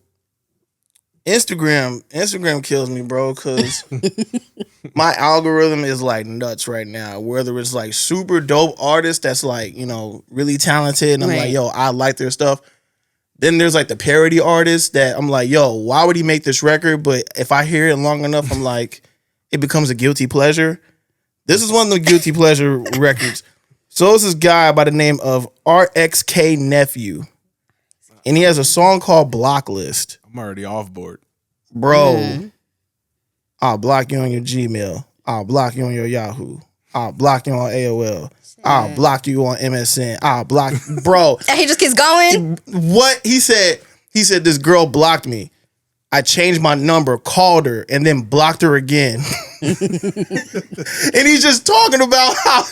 [SPEAKER 1] Instagram kills me, bro, because my algorithm is like nuts right now. Whether it's like super dope artists that's like, you know, really talented, and I'm like, yo, I like their stuff. Then there's like the parody artists that I'm like, yo, why would he make this record? But if I hear it long enough, I'm like, it becomes a guilty pleasure. This is one of the guilty pleasure records. So it's this guy by the name of RXK Nephew. And he has a song called Blocklist.
[SPEAKER 4] I'm already off board.
[SPEAKER 1] Bro, I'll block you on your Gmail. I'll block you on your Yahoo. I'll block you on AOL. I'll block you on MSN. I'll block bro.
[SPEAKER 2] And he just keeps going.
[SPEAKER 1] What? He said this girl blocked me. I changed my number, called her, and then blocked her again. And he's just talking about how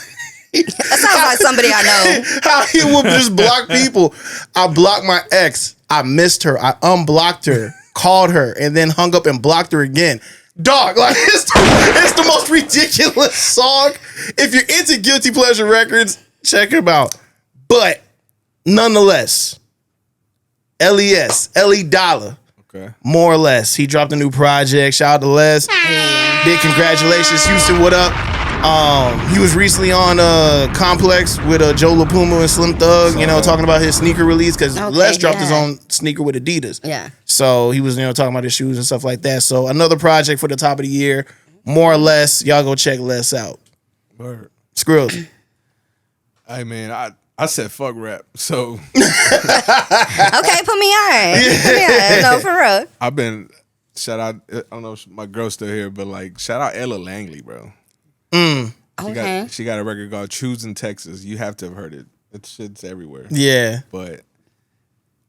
[SPEAKER 2] that sounds like somebody I know.
[SPEAKER 1] How he will just block people. I blocked my ex. I missed her. I unblocked her, called her, and then hung up and blocked her again. Dog, like it's the most ridiculous song. If you're into Guilty Pleasure records, check him out. But nonetheless, LES, Ellie Dollar.
[SPEAKER 4] Okay.
[SPEAKER 1] More or less. He dropped a new project. Shout out to Les. Big congratulations, Houston. What up? He was recently on Complex with Joe LaPuma and Slim Thug, you know, talking about his sneaker release because Les dropped his own sneaker with Adidas.
[SPEAKER 2] Yeah.
[SPEAKER 1] So he was, you know, talking about his shoes and stuff like that. So another project for the top of the year. More or less, y'all go check Les out.
[SPEAKER 4] Word.
[SPEAKER 1] Skrills.
[SPEAKER 4] Hey, man, I said fuck rap, so.
[SPEAKER 2] Okay, put me on. Put me on. No, for real.
[SPEAKER 4] I've been, shout out, I don't know if my girl's still here, but like, shout out Ella Langley, bro. She got a record called Choosing Texas. You have to have heard it. That shit's everywhere.
[SPEAKER 1] Yeah.
[SPEAKER 4] But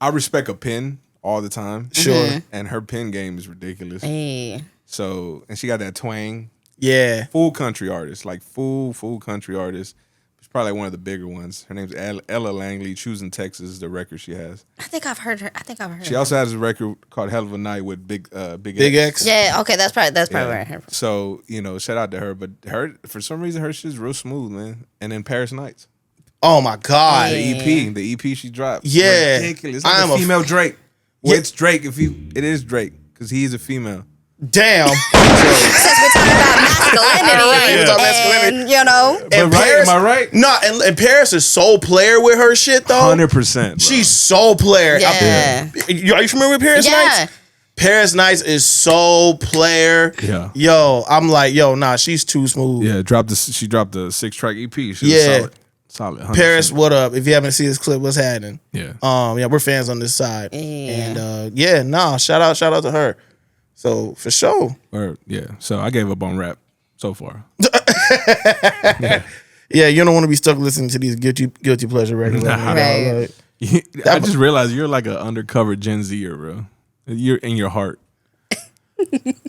[SPEAKER 4] I respect a pen all the time.
[SPEAKER 1] Sure.
[SPEAKER 4] And her pen game is ridiculous.
[SPEAKER 2] Hey.
[SPEAKER 4] So, and she got that twang.
[SPEAKER 1] Yeah.
[SPEAKER 4] Full country artist. Like full country artist. She's probably like one of the bigger ones. Her name's Ella Langley. Choosing Texas is the record she has.
[SPEAKER 2] I think I've heard her.
[SPEAKER 4] She also has a record called Hell of a Night with Big
[SPEAKER 1] X.
[SPEAKER 2] Yeah, okay, that's probably where I heard from.
[SPEAKER 4] So, you know, shout out to her. But her, for some reason, her shit's real smooth, man. And then Paris Nights.
[SPEAKER 1] Oh my God.
[SPEAKER 4] The EP she dropped.
[SPEAKER 1] Yeah.
[SPEAKER 4] Ridiculous. It's like a female Drake. Well, it's Drake it is Drake, because he is a female.
[SPEAKER 1] Damn.
[SPEAKER 2] Since we're talking about masculinity, and, you know.
[SPEAKER 1] And Paris,
[SPEAKER 4] am I right?
[SPEAKER 1] No, and Paris is soul player with her shit, though.
[SPEAKER 4] 100%.
[SPEAKER 1] She's soul player.
[SPEAKER 2] Yeah.
[SPEAKER 1] Are you familiar with Paris Nights? Paris Nights is soul player.
[SPEAKER 4] Yeah.
[SPEAKER 1] Yo, I'm like, nah, she's too smooth.
[SPEAKER 4] Yeah, she dropped a 6-track EP. She's solid. 100%.
[SPEAKER 1] Paris, what up? If you haven't seen this clip, what's happening?
[SPEAKER 4] Yeah.
[SPEAKER 1] We're fans on this side.
[SPEAKER 2] Yeah.
[SPEAKER 1] And shout out to her. So for sure.
[SPEAKER 4] Yeah. So I gave up on rap so far.
[SPEAKER 1] Yeah, you don't want to be stuck listening to these guilty pleasure records.
[SPEAKER 2] Right.
[SPEAKER 4] I just realized you're like an undercover Gen Zer, bro. You're in your heart.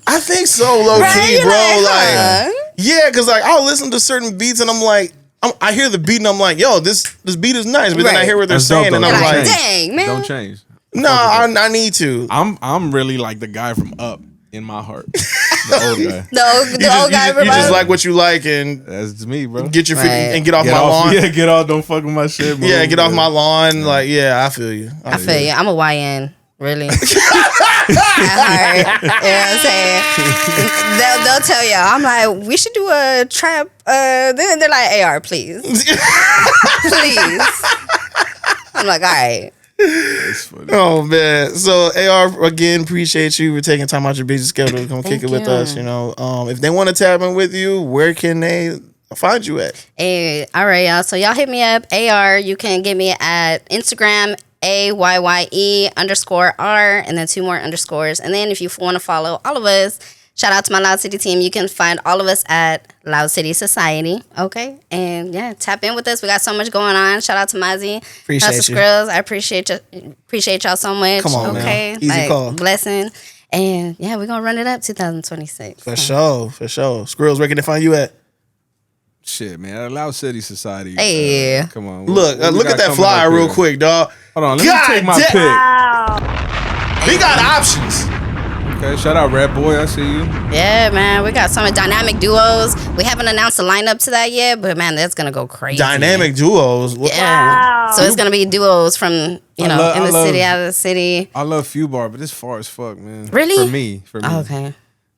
[SPEAKER 1] I think so, low key, bro. Like, yeah, because like I'll listen to certain beats and I'm like, I hear the beat and I'm like, yo, this beat is nice, but then I hear what they're saying and I'm like,
[SPEAKER 2] dang, man,
[SPEAKER 4] don't change.
[SPEAKER 1] No, I need to.
[SPEAKER 4] I'm really like the guy from Up in my heart. The old guy.
[SPEAKER 2] The old guy.
[SPEAKER 1] You just like what you like and
[SPEAKER 4] that's me, bro.
[SPEAKER 1] Get your and get off my lawn.
[SPEAKER 4] Yeah, get off. Don't fuck with my shit, bro.
[SPEAKER 1] Yeah, get off my lawn. Like, I feel you.
[SPEAKER 2] I feel you. I'm a YN. Really? At heart. You know what I'm saying? They'll tell you. I'm like, we should do a trap. Then they're like, AR, please. Please. I'm like, all right.
[SPEAKER 1] Oh man. So AR, again, appreciate you for taking time out your busy schedule to come kick it with us. You know, if they want to tap in with you, where can they find you at?
[SPEAKER 2] Hey, all right, y'all. So y'all hit me up. AR, you can get me at Instagram, AYYE_R, and then 2 more underscores. And then if you want to follow all of us, shout out to my Loud City team. You can find all of us at Loud City Society. Okay. And tap in with us. We got so much going on. Shout out to Mazi.
[SPEAKER 1] Appreciate
[SPEAKER 2] you.
[SPEAKER 1] Skrills.
[SPEAKER 2] I appreciate y'all so much.
[SPEAKER 1] Come on,
[SPEAKER 2] okay.
[SPEAKER 1] Man. Easy call.
[SPEAKER 2] Blessing. And we're gonna run it up 2026.
[SPEAKER 1] For sure. Skrills, where can they find you at?
[SPEAKER 4] Shit, man. At Loud City Society.
[SPEAKER 2] Hey.
[SPEAKER 4] Come on.
[SPEAKER 1] Look at that flyer real quick, dog.
[SPEAKER 4] Hold on. Let me take my pick.
[SPEAKER 1] We got options.
[SPEAKER 4] Okay, shout out Rat Boy. I see you.
[SPEAKER 2] Yeah, man. We got some dynamic duos. We haven't announced the lineup to that yet, but man, that's gonna go crazy.
[SPEAKER 1] Dynamic duos.
[SPEAKER 2] Yeah. So it's gonna be duos from You know, in the city, out of the city.
[SPEAKER 4] I love Few Bar, but it's far as fuck, man.
[SPEAKER 2] Really?
[SPEAKER 4] For me.
[SPEAKER 2] Okay.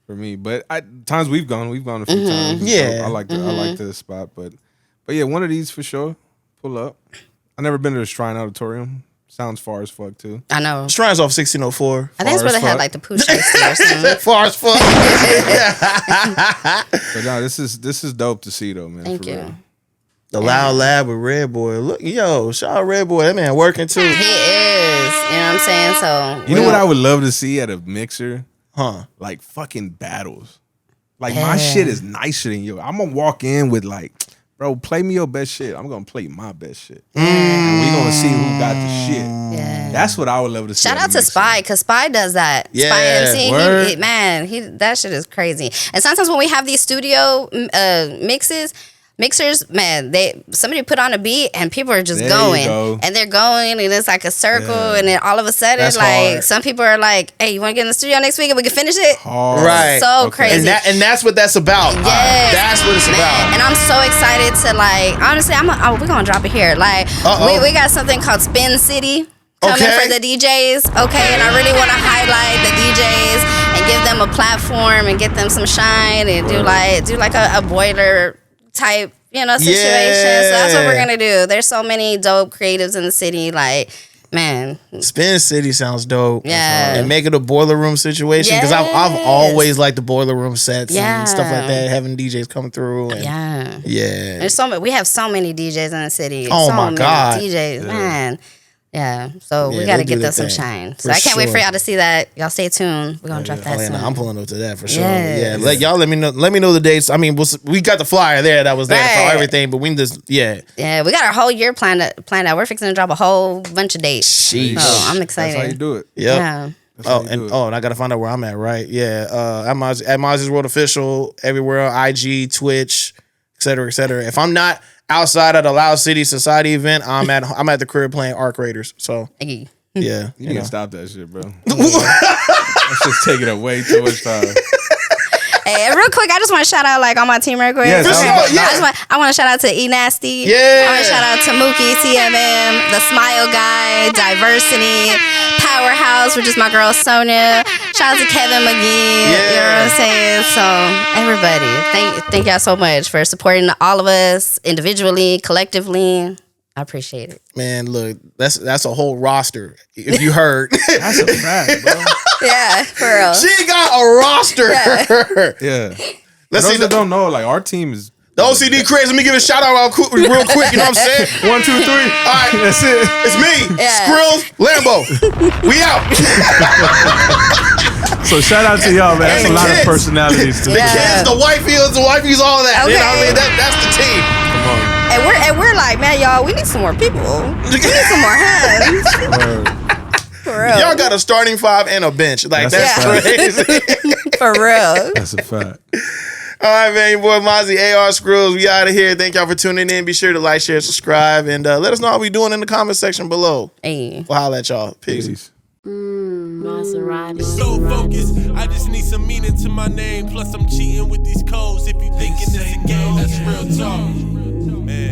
[SPEAKER 4] For me, but times we've gone a few times.
[SPEAKER 1] Yeah.
[SPEAKER 4] So I like the spot, but yeah, one of these for sure. Pull up. I never been to the Shrine Auditorium. Sounds far as fuck too.
[SPEAKER 2] I know.
[SPEAKER 1] Shrine's off 1604.
[SPEAKER 2] I think it's where they had like the pooch or something.
[SPEAKER 1] Far as fuck.
[SPEAKER 4] But no, this is dope to see though, man.
[SPEAKER 2] Thank
[SPEAKER 4] for
[SPEAKER 2] you.
[SPEAKER 4] real.
[SPEAKER 1] The Loud Lab with Red Boy. Look, yo, shout out Red Boy. That man working too.
[SPEAKER 2] He is. You know what I'm saying? So
[SPEAKER 4] You know what I would love to see at a mixer?
[SPEAKER 1] Huh.
[SPEAKER 4] Like fucking battles. Like my shit is nicer than yours. I'm gonna walk in with like, bro, play me your best shit. I'm gonna play my best shit. And we gonna see who got the shit.
[SPEAKER 2] Yeah.
[SPEAKER 4] That's what I would love to see.
[SPEAKER 2] Shout
[SPEAKER 4] at a
[SPEAKER 2] out to
[SPEAKER 4] mixer.
[SPEAKER 2] Spy, because Spy does that.
[SPEAKER 1] Yeah,
[SPEAKER 2] Spy MC,
[SPEAKER 4] word.
[SPEAKER 2] that shit is crazy. And sometimes when we have these studio mixers, man, somebody put on a beat and people are just
[SPEAKER 4] There
[SPEAKER 2] going.
[SPEAKER 4] you go.
[SPEAKER 2] And they're going and it's like a circle and then all of a sudden,
[SPEAKER 1] That's
[SPEAKER 2] like
[SPEAKER 1] hard.
[SPEAKER 2] some people are like, hey, you want to get in the studio next week and we can finish it?
[SPEAKER 4] Hard.
[SPEAKER 1] Right.
[SPEAKER 2] So
[SPEAKER 4] Okay.
[SPEAKER 2] crazy.
[SPEAKER 1] And that's what that's about.
[SPEAKER 2] Yes.
[SPEAKER 1] That's what it's
[SPEAKER 2] Man,
[SPEAKER 1] about.
[SPEAKER 2] and I'm so excited to like, honestly, we're gonna drop it here. Like, we got something called Spin City coming
[SPEAKER 1] Okay.
[SPEAKER 2] for the DJs. Okay, and I really want to highlight the DJs and give them a platform and get them some shine and do like a boiler type, situation. So that's what we're gonna do. There's so many dope creatives in the city. Like, man,
[SPEAKER 1] Spin City sounds dope.
[SPEAKER 2] Yeah.
[SPEAKER 1] And make it a boiler room situation. Because I've
[SPEAKER 2] Yes.
[SPEAKER 1] always liked the boiler room sets
[SPEAKER 2] Yeah.
[SPEAKER 1] and stuff like that, having DJs come through. And
[SPEAKER 2] yeah.
[SPEAKER 1] Yeah.
[SPEAKER 2] There's we have so many DJs in the city.
[SPEAKER 1] Oh,
[SPEAKER 2] so
[SPEAKER 1] my
[SPEAKER 2] many
[SPEAKER 1] God.
[SPEAKER 2] DJs, man. Yeah, so
[SPEAKER 1] Yeah,
[SPEAKER 2] we got to
[SPEAKER 1] they do
[SPEAKER 2] get
[SPEAKER 1] their
[SPEAKER 2] them some
[SPEAKER 1] thing.
[SPEAKER 2] shine.
[SPEAKER 1] For
[SPEAKER 2] So I can't wait for
[SPEAKER 1] sure.
[SPEAKER 2] y'all to see that. Y'all stay tuned. We're gonna drop that
[SPEAKER 1] Oh, yeah,
[SPEAKER 2] soon.
[SPEAKER 1] no, I'm pulling up to that for sure.
[SPEAKER 2] Yes.
[SPEAKER 1] Yeah, let me know the dates. I mean, we got the flyer there that was there for
[SPEAKER 2] Right.
[SPEAKER 1] everything, but we just
[SPEAKER 2] Yeah, we got our whole year planned out. We're fixing to drop a whole bunch of dates.
[SPEAKER 1] Sheesh.
[SPEAKER 2] So I'm
[SPEAKER 4] That's how you
[SPEAKER 2] excited.
[SPEAKER 4] do it.
[SPEAKER 1] Yep.
[SPEAKER 2] Yeah.
[SPEAKER 4] That's how you do it.
[SPEAKER 1] And I gotta find out where I'm at, right? Yeah. At Mazi's World Official, everywhere, IG, Twitch, et cetera, et cetera. If I'm not outside at a Loud City Society event, I'm at the crib playing Art Creators. So
[SPEAKER 2] Hey.
[SPEAKER 1] yeah.
[SPEAKER 4] You can stop that shit, bro. That's just taking up way too much time.
[SPEAKER 2] Hey, real quick, I just want to shout out all my team real quick.
[SPEAKER 4] Yes,
[SPEAKER 2] I want to shout out to E Nasty.
[SPEAKER 1] Yeah.
[SPEAKER 2] I want to shout out to Mookie, TMM, the Smile Guy, Diversity, Powerhouse, which is my girl Sonia. Shout out to Kevin McGee.
[SPEAKER 1] Yeah.
[SPEAKER 2] You know what I'm saying? So everybody, thank y'all so much for supporting all of us individually, collectively. I appreciate it.
[SPEAKER 1] Man, look, that's a whole roster. If you heard,
[SPEAKER 4] That's a fact, bro.
[SPEAKER 2] Yeah, for real.
[SPEAKER 1] she got a roster.
[SPEAKER 4] Yeah.
[SPEAKER 1] Let's
[SPEAKER 4] Those
[SPEAKER 1] see
[SPEAKER 4] that don't know, like our team is
[SPEAKER 1] the OCD crazy. Let me give a shout out real quick. You know what I'm saying?
[SPEAKER 4] 1, 2, 3.
[SPEAKER 1] All right,
[SPEAKER 4] That's it.
[SPEAKER 1] it's me,
[SPEAKER 2] Yeah.
[SPEAKER 1] Skrills, Lambo. We out.
[SPEAKER 4] So shout out to y'all, man. That's
[SPEAKER 1] And
[SPEAKER 4] a lot
[SPEAKER 1] kids.
[SPEAKER 4] of personalities to
[SPEAKER 1] The
[SPEAKER 2] Yeah.
[SPEAKER 1] kids, the wifeys, all that. You know what I
[SPEAKER 2] Okay.
[SPEAKER 1] mean? That's the team.
[SPEAKER 4] Come on.
[SPEAKER 2] And we're like, man, y'all, we need some more people. We need some more hands. For real.
[SPEAKER 1] Y'all got a starting five and a bench. Like,
[SPEAKER 4] That's
[SPEAKER 1] that's
[SPEAKER 4] a
[SPEAKER 1] crazy.
[SPEAKER 2] For real.
[SPEAKER 4] That's a fact.
[SPEAKER 1] All right, man. Your boy Mazi, AR Skrills. We out of here. Thank y'all for tuning in. Be sure to like, share, subscribe, and let us know how we doing in the comment section below.
[SPEAKER 2] Hey.
[SPEAKER 1] We'll holla at y'all. Peace.
[SPEAKER 4] Peace.
[SPEAKER 7] Maserati.
[SPEAKER 10] So focused, I just need some meaning to my name. Plus, I'm cheating with these codes. If you thinking it's a game, that's real talk. Man.